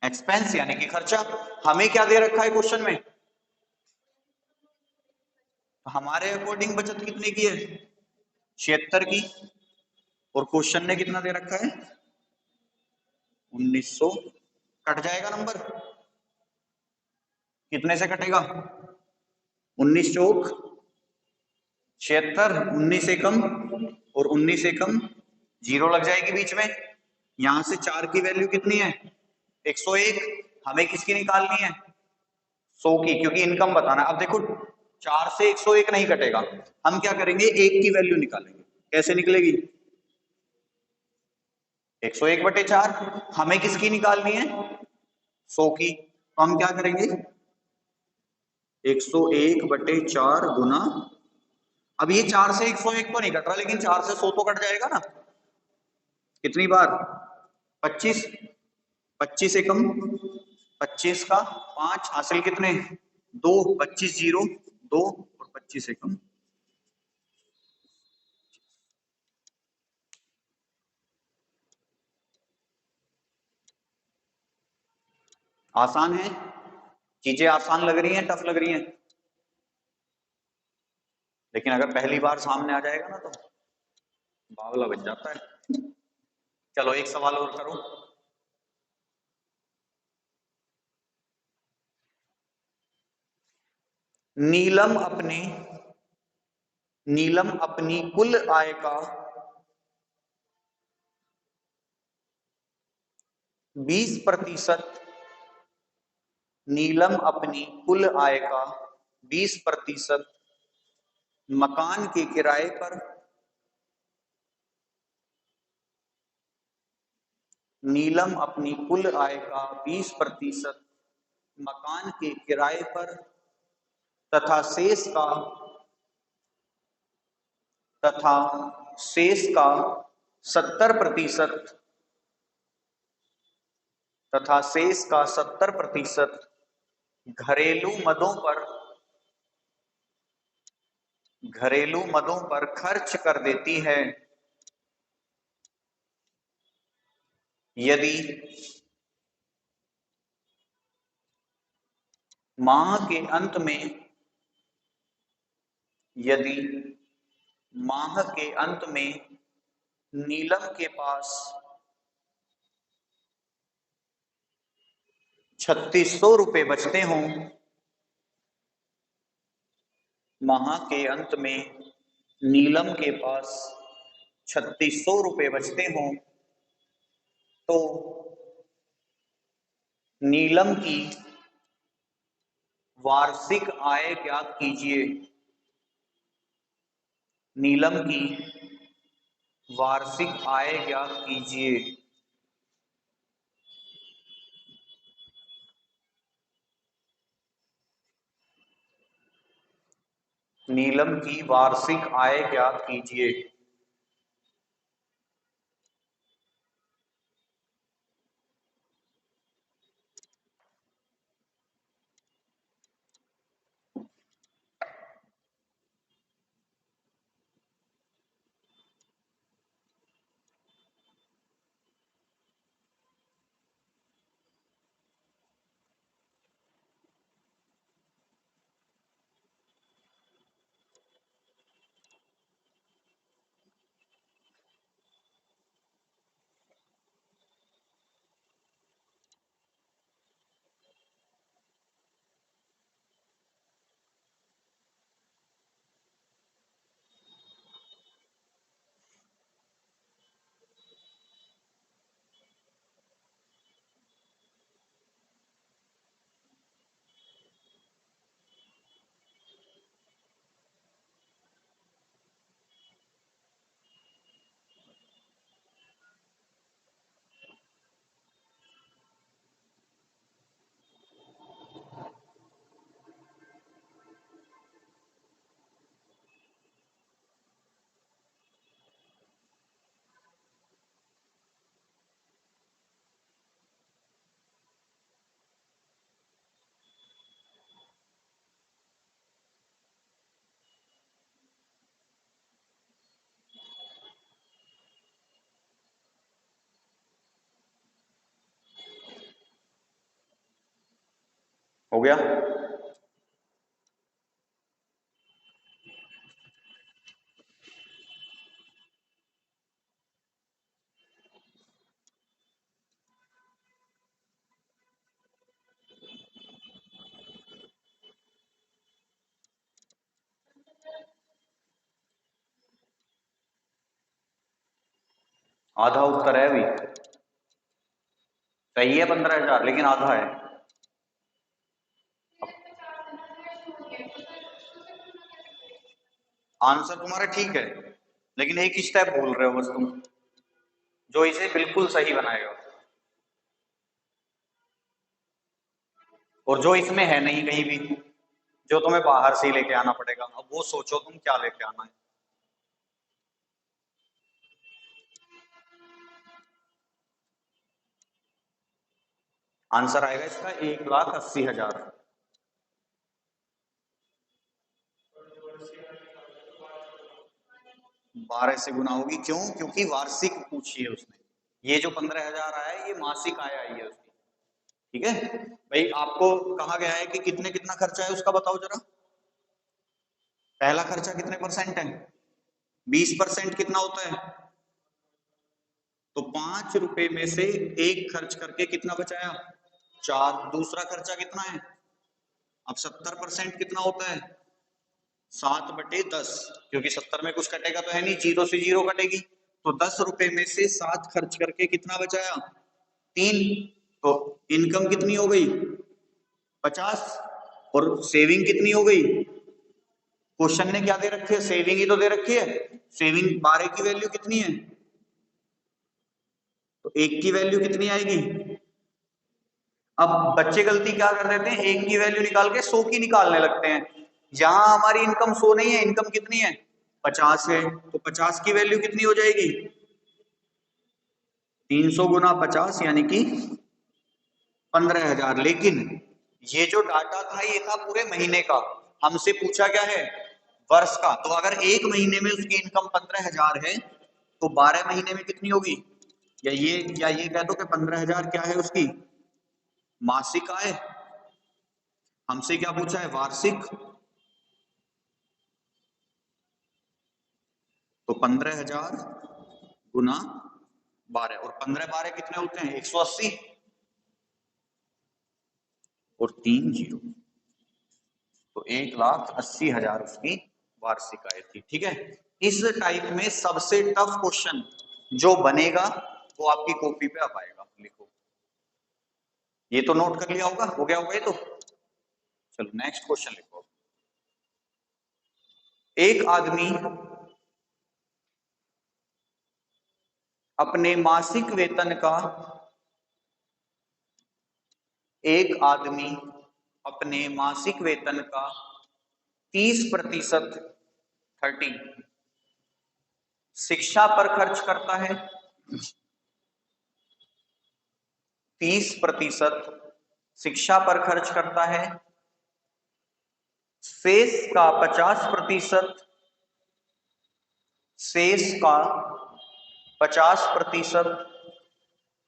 एक्सपेंस, यानी कि खर्चा। हमें क्या दे रखा है क्वेश्चन में? हमारे अकॉर्डिंग बचत कितने की है? 76 की। और क्वेश्चन ने कितना दे रखा है? 1900। कट जाएगा नंबर, कितने से कटेगा? 19 चौक 76, 19 एकम, और 19 एकम जीरो लग जाएगी बीच में। यहां से 4 की वैल्यू कितनी है? 101। हमें किसकी निकालनी है? 100 की, क्योंकि इनकम बताना है। अब देखो 4 से 101 नहीं कटेगा, हम क्या करेंगे, एक की वैल्यू निकालेंगे। कैसे निकलेगी? 101/4। हमें किसकी निकालनी है? 100 की। तो हम क्या करेंगे, 101/4 गुना, अब ये 4 से 101 तो नहीं कट रहा, लेकिन 4 से 100 तो कट जाएगा ना। कितनी बार? 25। 25 एकम, 25 का 5 हासिल कितने? 2। 25 जीरो 2, और 25 एकम। आसान है, चीजें आसान लग रही हैं, टफ लग रही हैं? लेकिन अगर पहली बार सामने आ जाएगा ना तो बावला बन जाता है। चलो एक सवाल और करो। नीलम अपने नीलम अपनी कुल आय का 20%, नीलम अपनी कुल आय का 20% मकान के किराए पर, नीलम अपनी कुल आय का 20% मकान के किराए पर तथा तथा शेष का 70%, तथा शेष का 70% घरेलू मदों पर घरेलू मदों पर खर्च कर देती है, यदि माह के अंत में यदि माह के अंत में नीलम के पास 3600 रुपए बचते हों, माह के अंत में नीलम के पास 3600 रुपए बचते हों, तो नीलम की वार्षिक आय ज्ञात कीजिए। नीलम की वार्षिक आय ज्ञात कीजिए। नीलम की वार्षिक आय ज्ञात कीजिए। हो गया। आधा उत्तर है अभी। सही है 15,000, लेकिन आधा है। आंसर तुम्हारा ठीक है, लेकिन एक स्टेप भूल रहे हो बस तुम, जो इसे बिल्कुल सही बनाएगा, और जो इसमें है नहीं कहीं भी, जो तुम्हें बाहर से ही लेके आना पड़ेगा। अब वो सोचो तुम क्या लेके आना है। आंसर आएगा इसका 1,80,000। 12 से गुना होगी, क्यों? क्योंकि वार्षिक पूछी है उसने। ये जो 15,000 आया है ये मासिक आय आई है उसकी। ठीक है भाई, आपको कहा गया है कि कितने कितना खर्चा है उसका बताओ जरा। पहला खर्चा कितने परसेंट है? 20% कितना होता है? तो 5 रुपए में से एक खर्च करके कितना बचाया? 4। दूसरा खर्चा कितना है? अब 70% कितना होता है? 7/10, क्योंकि 70 में कुछ कटेगा तो है नहीं, 0 से 0 कटेगी। तो 10 रुपए में से 7 खर्च करके कितना बचाया? 3। तो इनकम कितनी हो गई? 50। और सेविंग कितनी हो गई? क्वेश्चन ने क्या दे रखी है? सेविंग ही तो दे रखी है। सेविंग 12 की वैल्यू कितनी है? तो 1 की वैल्यू कितनी आएगी? अब बच्चे गलती क्या कर देते हैं, 1 की वैल्यू निकाल के 100 की निकालने लगते हैं। यहां हमारी इनकम 100 नहीं है, इनकम कितनी है? 50 है। तो 50 की वैल्यू कितनी हो जाएगी? 300 गुना 50 यानी कि 15,000। लेकिन ये जो डाटा था ये था पूरे महीने का, हमसे पूछा क्या है? वर्ष का। तो अगर एक महीने में उसकी इनकम 15,000 है, तो 12 महीने में कितनी होगी? या ये कह दो कि 15,000 क्या है उसकी मासिक आय। हमसे क्या पूछा है? वार्षिक। तो 15,000 गुना 12, और 15 12 कितने होते हैं? 180, और 3 जीरो। तो 1,80,000 उसकी वार्षिक आय थी। ठीक है, इस टाइप में सबसे टफ क्वेश्चन जो बनेगा वो आपकी कॉपी पे अब आएगा, लिखो। ये तो नोट कर लिया होगा, हो गया होगा ये तो। चलो नेक्स्ट क्वेश्चन लिखो। एक आदमी अपने मासिक वेतन का एक आदमी अपने मासिक वेतन का 30% 30 शिक्षा पर खर्च करता है। 30% शिक्षा पर खर्च करता है। शेष का 50%, शेष का 50%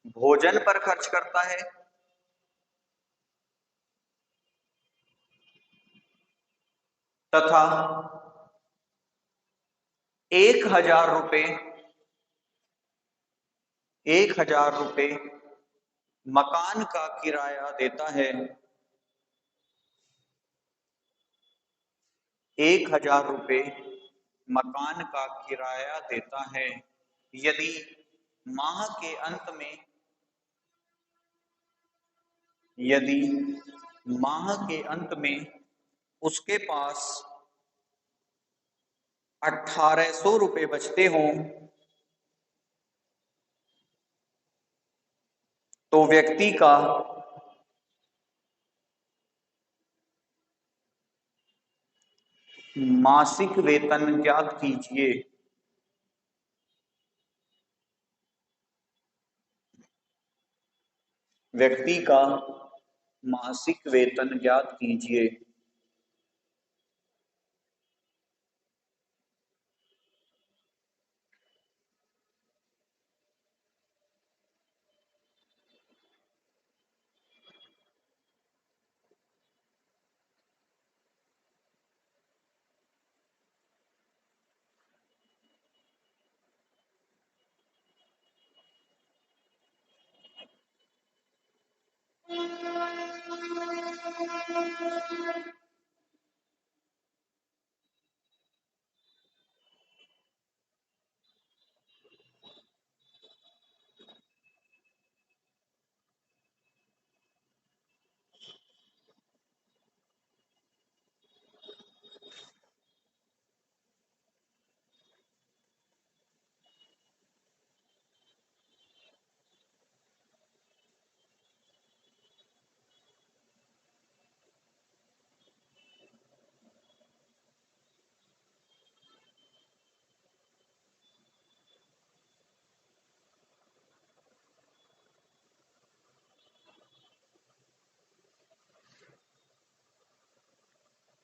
भोजन पर खर्च करता है, तथा 1,000 रुपए 1,000 रुपए मकान का किराया देता है। 1,000 रुपए मकान का किराया देता है। यदि माह के अंत में यदि माह के अंत में उसके पास 1,800 रुपए बचते हों, तो व्यक्ति का मासिक वेतन ज्ञात कीजिए। व्यक्ति का मासिक वेतन ज्ञात कीजिए।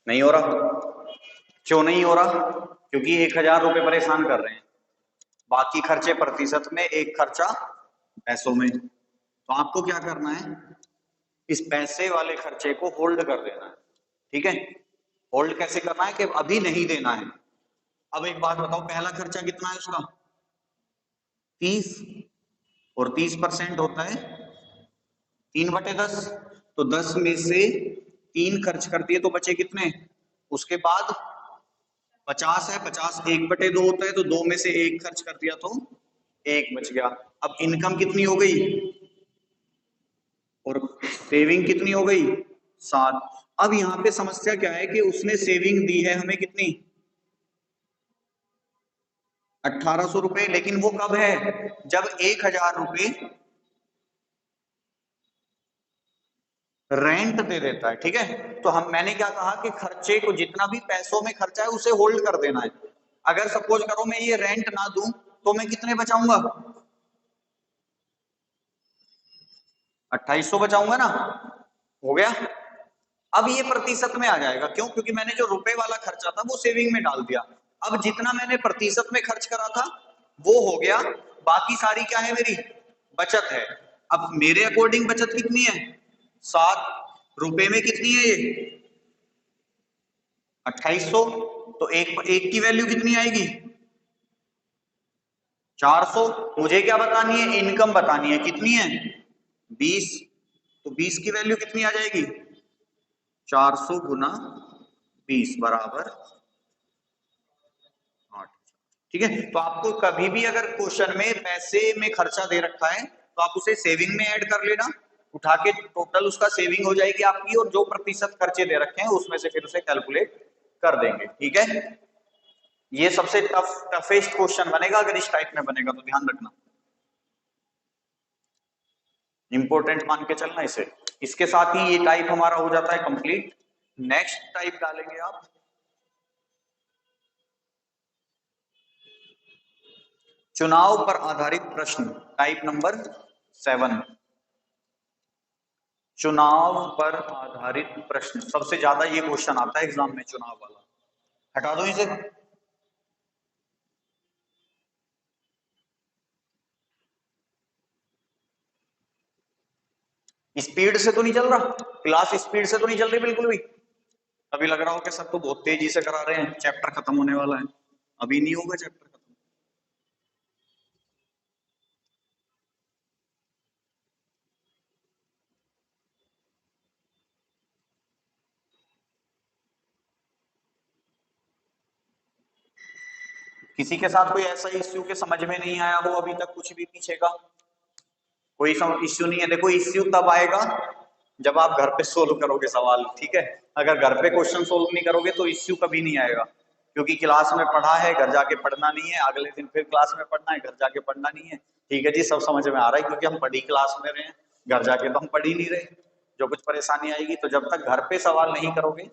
नहीं हो रहा। क्यों नहीं हो रहा? क्योंकि 1000 रुपए परेशान कर रहे हैं, बाकी खर्चे प्रतिशत में, एक खर्चा पैसों में। तो आपको क्या करना है, इस पैसे वाले खर्चे को होल्ड कर देना है। ठीक है, होल्ड कैसे करना है कि अभी नहीं देना है। अब एक बात बताओ, पहला खर्चा कितना है उसका? 30, और 30% होता है 3/10। तो 10 में से 3 खर्च कर दिए तो बचे कितने? उसके बाद 50 है, 50 1/2 होता है, तो 2 में से 1 खर्च कर दिया तो 1 बच गया। अब इनकम कितनी हो गई और सेविंग कितनी हो गई? 7। अब यहाँ पे समस्या क्या है कि उसने सेविंग दी है हमें कितनी? 1800 रुपए। लेकिन वो कब है? जब 1000 रुपए रेंट दे देता है। ठीक है, तो मैंने क्या कहा कि खर्चे को, जितना भी पैसों में खर्चा है उसे होल्ड कर देना है। अगर सपोज करो मैं ये रेंट ना दूं तो मैं कितने बचाऊंगा? 2800 बचाऊंगा ना। हो गया। अब ये प्रतिशत में आ जाएगा, क्यों? क्योंकि मैंने जो रुपए वाला खर्चा था वो सेविंग में डाल दिया। अब जितना मैंने प्रतिशत में खर्च करा था वो हो गया, बाकी सारी क्या है मेरी? बचत है। अब मेरे अकॉर्डिंग बचत कितनी है? 7 रुपए में कितनी है ये? 2800। तो एक की वैल्यू कितनी आएगी? 400। मुझे क्या बतानी है? इनकम बतानी है। कितनी है? 20। तो 20 की वैल्यू कितनी आ जाएगी? 400 गुना 20 बराबर 8। ठीक है, तो आपको कभी भी अगर क्वेश्चन में पैसे में खर्चा दे रखा है तो आप उसे सेविंग में ऐड कर लेना, उठा के टोटल उसका सेविंग हो जाएगी आपकी, और जो प्रतिशत खर्चे दे रखे हैं उसमें से फिर उसे कैलकुलेट कर देंगे। ठीक है, ये सबसे टफेस्ट क्वेश्चन बनेगा अगर इस टाइप में बनेगा तो ध्यान रखना, इंपॉर्टेंट मान के चलना इसे। इसके साथ ही ये टाइप हमारा हो जाता है कंप्लीट। नेक्स्ट टाइप डालेंगे आप, चुनाव पर आधारित प्रश्न, टाइप नंबर 7। चुनाव पर आधारित प्रश्न, सबसे ज्यादा ये क्वेश्चन आता है एग्जाम में, चुनाव वाला। हटा दो इसे। स्पीड से तो नहीं चल रहा, क्लास स्पीड से तो नहीं चल रही बिल्कुल भी। अभी लग रहा हो कि सब तो बहुत तेजी से करा रहे हैं, चैप्टर खत्म होने वाला है। अभी नहीं होगा चैप्टर खत्म। किसी के साथ कोई ऐसा इश्यू के समझ में नहीं आया हो अभी तक कुछ भी पीछे का? कोई इश्यू नहीं है। देखो, इश्यू तब आएगा जब आप घर पे सोल्व करोगे सवाल। ठीक है, अगर घर पे क्वेश्चन सोल्व नहीं करोगे तो इश्यू कभी नहीं आएगा, क्योंकि क्लास में पढ़ा है, घर जाके पढ़ना नहीं है, अगले दिन फिर क्लास में पढ़ना है, घर जाके पढ़ना नहीं है। ठीक है जी, सब समझ में आ रहा है, क्योंकि हम बड़ी क्लास में रहे हैं, घर जाके तो हम पढ़ ही नहीं रहे। जो कुछ परेशानी आएगी, तो जब तक घर पे सवाल नहीं करोगे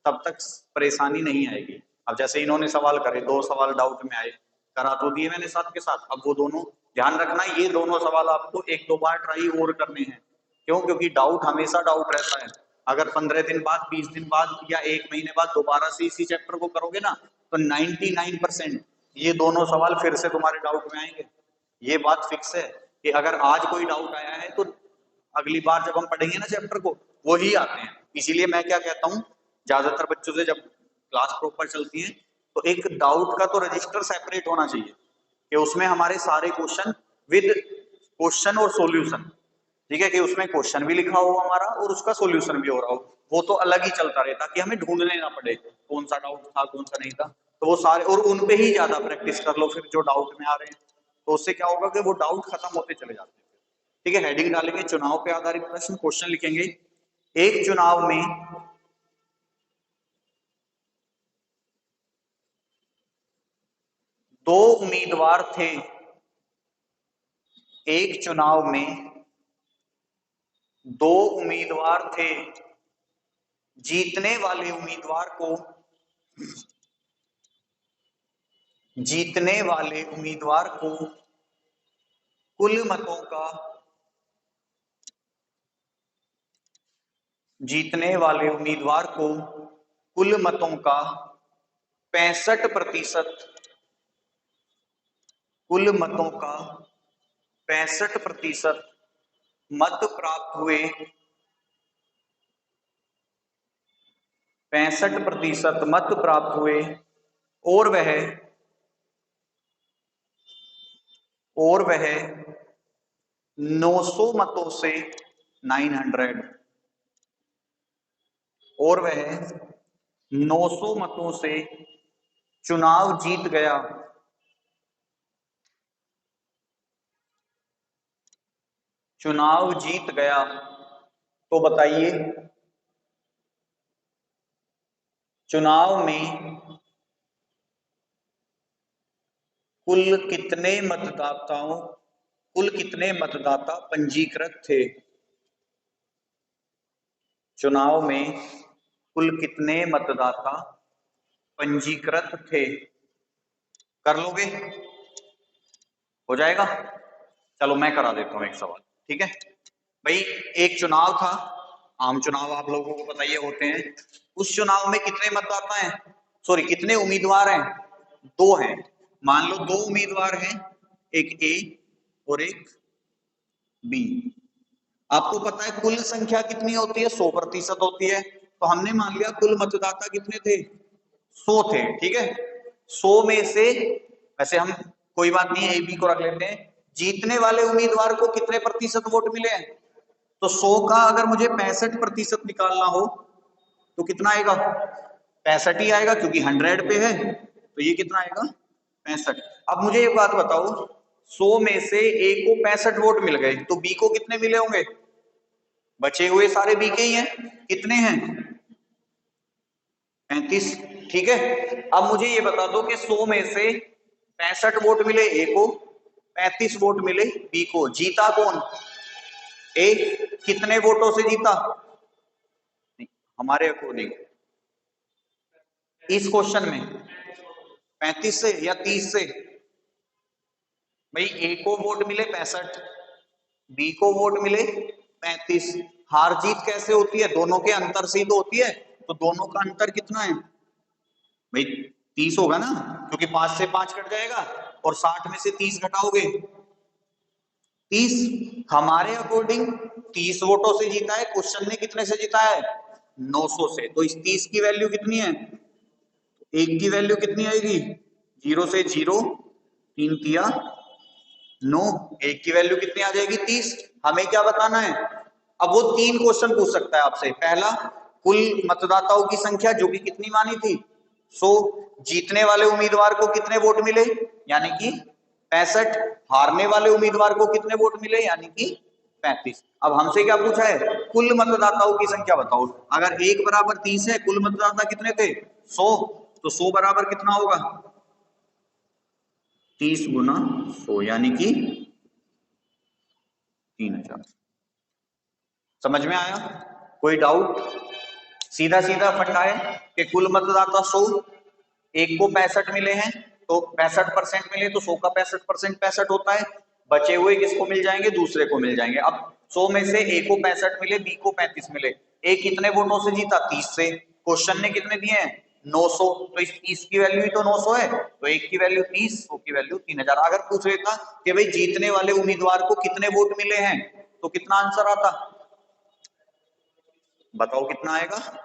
तब तक परेशानी नहीं आएगी। अब जैसे इन्होंने सवाल करे, 2 सवाल डाउट में आए, करा तो दिए मैंने साथ के साथ। अब वो दोनों, ध्यान रखना, ये दोनों सवाल आपको 1-2 बार ट्राई और करने हैं। क्यों? क्योंकि डाउट हमेशा डाउट रहता है। अगर 15 दिन बाद, 20 दिन बाद या 1 महीने बाद दोबारा से इसी चैप्टर को करोगे ना, तो 99% ये दोनों सवाल फिर से तुम्हारे डाउट में आएंगे। ये बात फिक्स है कि अगर आज कोई डाउट आया है तो अगली बार जब हम पढ़ेंगे ना चैप्टर को, वही आते हैं। इसीलिए मैं क्या कहता हूँ, ज्यादातर बच्चों से जब क्लास प्रॉपर चलती है तो एक डाउट का तो रजिस्टर सेपरेट होना चाहिए कि उसमें हमारे सारे क्वेश्चन विद क्वेश्चन और सॉल्यूशन, ठीक है, कि उसमें क्वेश्चन भी लिखा हो हमारा और उसका सॉल्यूशन भी हो रहा हो, वो तो अलग ही चलता रहता कि हमें ढूंढने ना पड़े कौन सा डाउट था कौन सा नहीं था। तो वो सारे और उन पे ही ज्यादा प्रैक्टिस कर लो फिर जो डाउट में आ रहे हैं, तो उससे क्या होगा कि वो डाउट खत्म होते चले जाते हैं। ठीक है, हेडिंग डालेंगे चुनाव पे आधारित प्रश्न, क्वेश्चन लिखेंगे। एक चुनाव में दो उम्मीदवार थे। एक चुनाव में दो उम्मीदवार थे। जीतने वाले उम्मीदवार को जीतने वाले उम्मीदवार को कुल मतों का जीतने वाले उम्मीदवार को कुल मतों का 65% कुल मतों का 65% मत प्राप्त हुए। 65% मत प्राप्त हुए और वह और वह 900 मतों से 900 और वह 900 मतों से चुनाव जीत गया। चुनाव जीत गया। तो बताइए चुनाव में कुल कितने मतदाता पंजीकृत थे। चुनाव में कुल कितने मतदाता पंजीकृत थे। कर लोगे? हो जाएगा? चलो मैं करा देता हूं एक सवाल। ठीक है भाई, एक चुनाव था, आम चुनाव आप लोगों को पता ये होते हैं। उस चुनाव में कितने मतदाता हैं, सॉरी कितने उम्मीदवार हैं? दो हैं। मान लो दो उम्मीदवार हैं, एक ए और एक बी। आपको पता है कुल संख्या कितनी होती है? 100% होती है। तो हमने मान लिया कुल मतदाता कितने थे? 100 थे। ठीक है, 100 में से वैसे हम कोई बात नहीं है, ए बी को रख लेते हैं। जीतने वाले उम्मीदवार को कितने प्रतिशत वोट मिले हैं? तो 100 का अगर मुझे 65% निकालना हो तो कितना आएगा? 65 ही आएगा, क्योंकि 100 पे है। तो ये कितना आएगा? 65। अब मुझे एक बात बताओ, 100 में से ए को 65 वोट मिल गए, तो बी को कितने मिले होंगे? बचे हुए सारे बी के ही हैं। कितने हैं? 35। ठीक है, अब मुझे ये बता दो कि 100 में से 65 वोट मिले ए को, 35 वोट मिले बी को, जीता कौन? ए। कितने वोटों से जीता? नहीं, हमारे अकॉर्डिंग इस क्वेश्चन में 35 से या 30 से? भाई ए को वोट मिले 65, बी को वोट मिले 35। हार जीत कैसे होती है? दोनों के अंतर से ही तो होती है। तो दोनों का अंतर कितना है भाई? 30 होगा ना, क्योंकि 5 से 5 कट जाएगा और 60 में से 30 घटाओगे 30। हमारे अकॉर्डिंग 30 वोटों से जीता है। क्वेश्चन ने कितने से जीता है? 900 से। तो इस 30 की वैल्यू कितनी है? एक की वैल्यू कितनी आएगी? 0 से 0, 3 तिया 9, एक की वैल्यू कितनी आ जाएगी? 30। हमें क्या बताना है? अब वो तीन क्वेश्चन पूछ सकता है आपसे। पहला, कुल मतदाताओं की संख्या जो कि कितनी मानी थी? 100। जीतने वाले उम्मीदवार को कितने वोट मिले, यानी कि 65। हारने वाले उम्मीदवार को कितने वोट मिले, यानी कि 35। अब हमसे क्या पूछा है? कुल मतदाताओं की संख्या बताओ। अगर एक बराबर 30 है, कुल मतदाता कितने थे? 100। तो 100 बराबर कितना होगा? 30 गुना 100, यानी कि 3000। समझ में आया? कोई डाउट? सीधा सीधा फंडा है कि कुल मतदाता 100, एक को 65 मिले हैं, तो 65% मिले तो 100 का 65% 65 होता है। बचे हुए किसको मिल जाएंगे? दूसरे को मिल जाएंगे। अब 100 में से ए को 65 मिले, बी को 35 मिले। ए कितने वोटों से जीता? 30 से। क्वेश्चन ने कितने दिए हैं? 900। तो इस 30 की वैल्यू ही तो 900 है, तो एक की वैल्यू 30, 100 की वैल्यू 3000। अगर पूछ लेता कि भाई जीतने वाले उम्मीदवार को कितने वोट मिले हैं, तो कितना आंसर आता? बताओ कितना आएगा?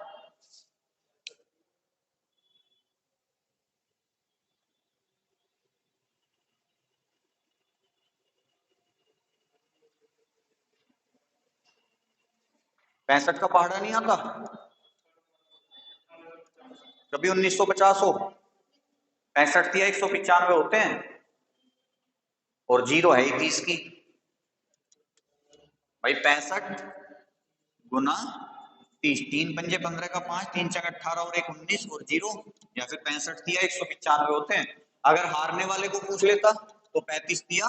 65 का पहाड़ा नहीं आता, कभी 1950 हो, 65 या 195 होते हैं, और जीरो है 30 की। भाई 65 गुना 30, 3 पंजे 15 का 5, 3 चक 18 और 1 19 और जीरो, या फिर 65 दिया 195 होते हैं। अगर हारने वाले को पूछ लेता तो 35 दिया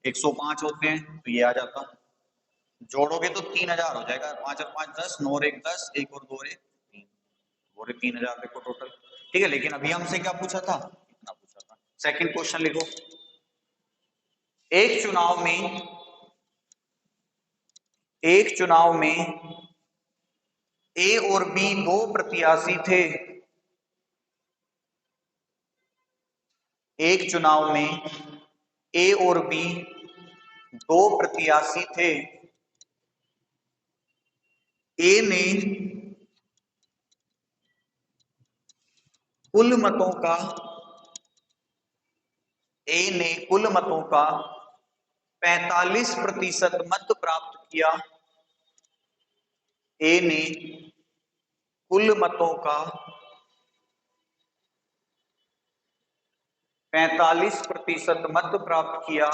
105 होते हैं, तो ये आ जाता। जोड़ोगे तो 3000 हो जाएगा, 5 और 5 10, 9 और 1 10, 1 और 2 1 3, और 3000 देखो टोटल। ठीक है, लेकिन अभी हमसे क्या पूछा था, इतना पूछा था। सेकंड क्वेश्चन लिखो, एक चुनाव में ए और बी दो प्रत्याशी थे। एक चुनाव में ए और बी दो प्रत्याशी थे। ए ने कुल मतों का 45% मत प्राप्त किया। ए ने कुल मतों का 45% मत प्राप्त किया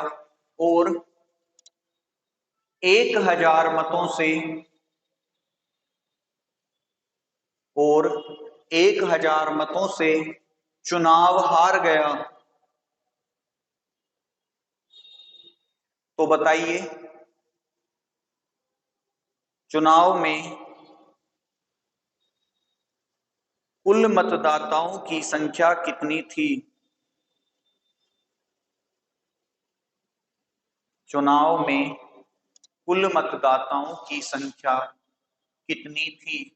और 1000 मतों से 1000 मतों से चुनाव हार गया। तो बताइए, चुनाव में कुल मतदाताओं की संख्या कितनी थी? चुनाव में कुल मतदाताओं की संख्या कितनी थी?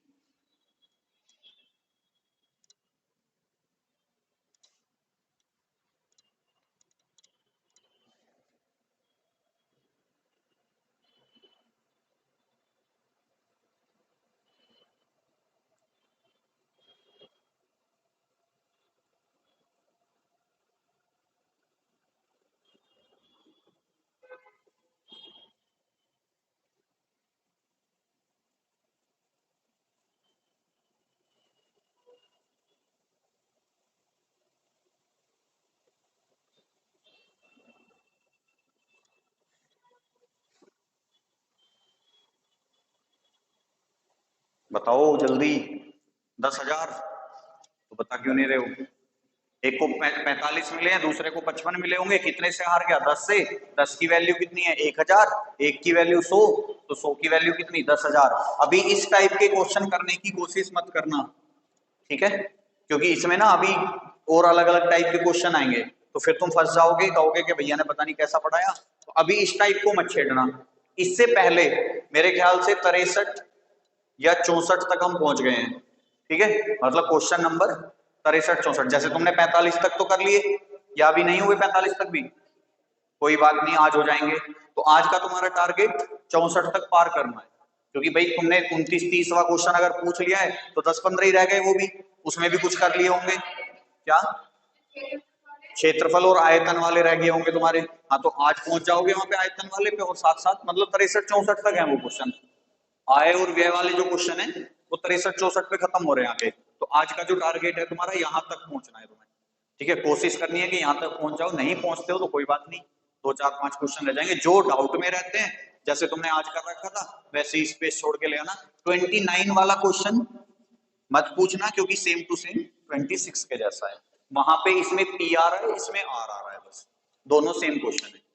बताओ जल्दी। 10,000 तो बता क्यों नहीं रहे हो? एक को 45 मिले हैं, दूसरे को 55 मिले होंगे, कितने से हार गया? 10 से। 10 की वैल्यू कितनी है? 1000। एक की वैल्यू 100, तो 100 की वैल्यू कितनी? 10,000। अभी इस टाइप के क्वेश्चन करने की कोशिश मत करना, ठीक है? क्योंकि इसमें ना अभी और अलग अलग टाइप के क्वेश्चन आएंगे, तो फिर तुम फंस जाओगे, कहोगे कि भैया ने पता नहीं कैसा पढ़ाया। तो अभी इस टाइप को मत छेड़ना। इससे पहले मेरे ख्याल से 63 या 64 तक हम पहुंच गए हैं, ठीक है? मतलब क्वेश्चन नंबर 63 64, जैसे तुमने 45 तक तो कर लिए, या अभी नहीं हुए 45 तक भी? कोई बात नहीं, आज हो जाएंगे। तो आज का तुम्हारा टारगेट 64 तक पार करना है, क्योंकि भाई तुमने 29 30वां क्वेश्चन अगर पूछ लिया है तो 10 15 ही रह गए, वो भी उसमें भी कुछ कर लिए होंगे। क्या क्षेत्रफल और आयतन वाले रह गए होंगे तुम्हारे? हाँ, तो आज पहुंच जाओगे वहां पे आयतन वाले पे, और साथ साथ मतलब 63 64 तक है वो क्वेश्चन। आय और व्यय वाले जो क्वेश्चन है वो 63 64 पे खत्म हो रहे हैं आगे। तो आज का जो टारगेट है तुम्हारा, यहाँ तक पहुंचना है तुम्हें, ठीक है? कोशिश करनी है कि यहाँ तक पहुंच जाओ। नहीं पहुंचते हो तो कोई बात नहीं, 2 4 5 क्वेश्चन रह जाएंगे जो डाउट में रहते हैं, जैसे तुमने आज कर रखा था वैसे ही स्पेस छोड़ के ले आना। 29 वाला क्वेश्चन मत पूछना, क्योंकि सेम टू सेम 26 के जैसा है। वहां पे इसमें पी आ रहा है, इसमें आर आ रहा है, बस दोनों सेम क्वेश्चन है।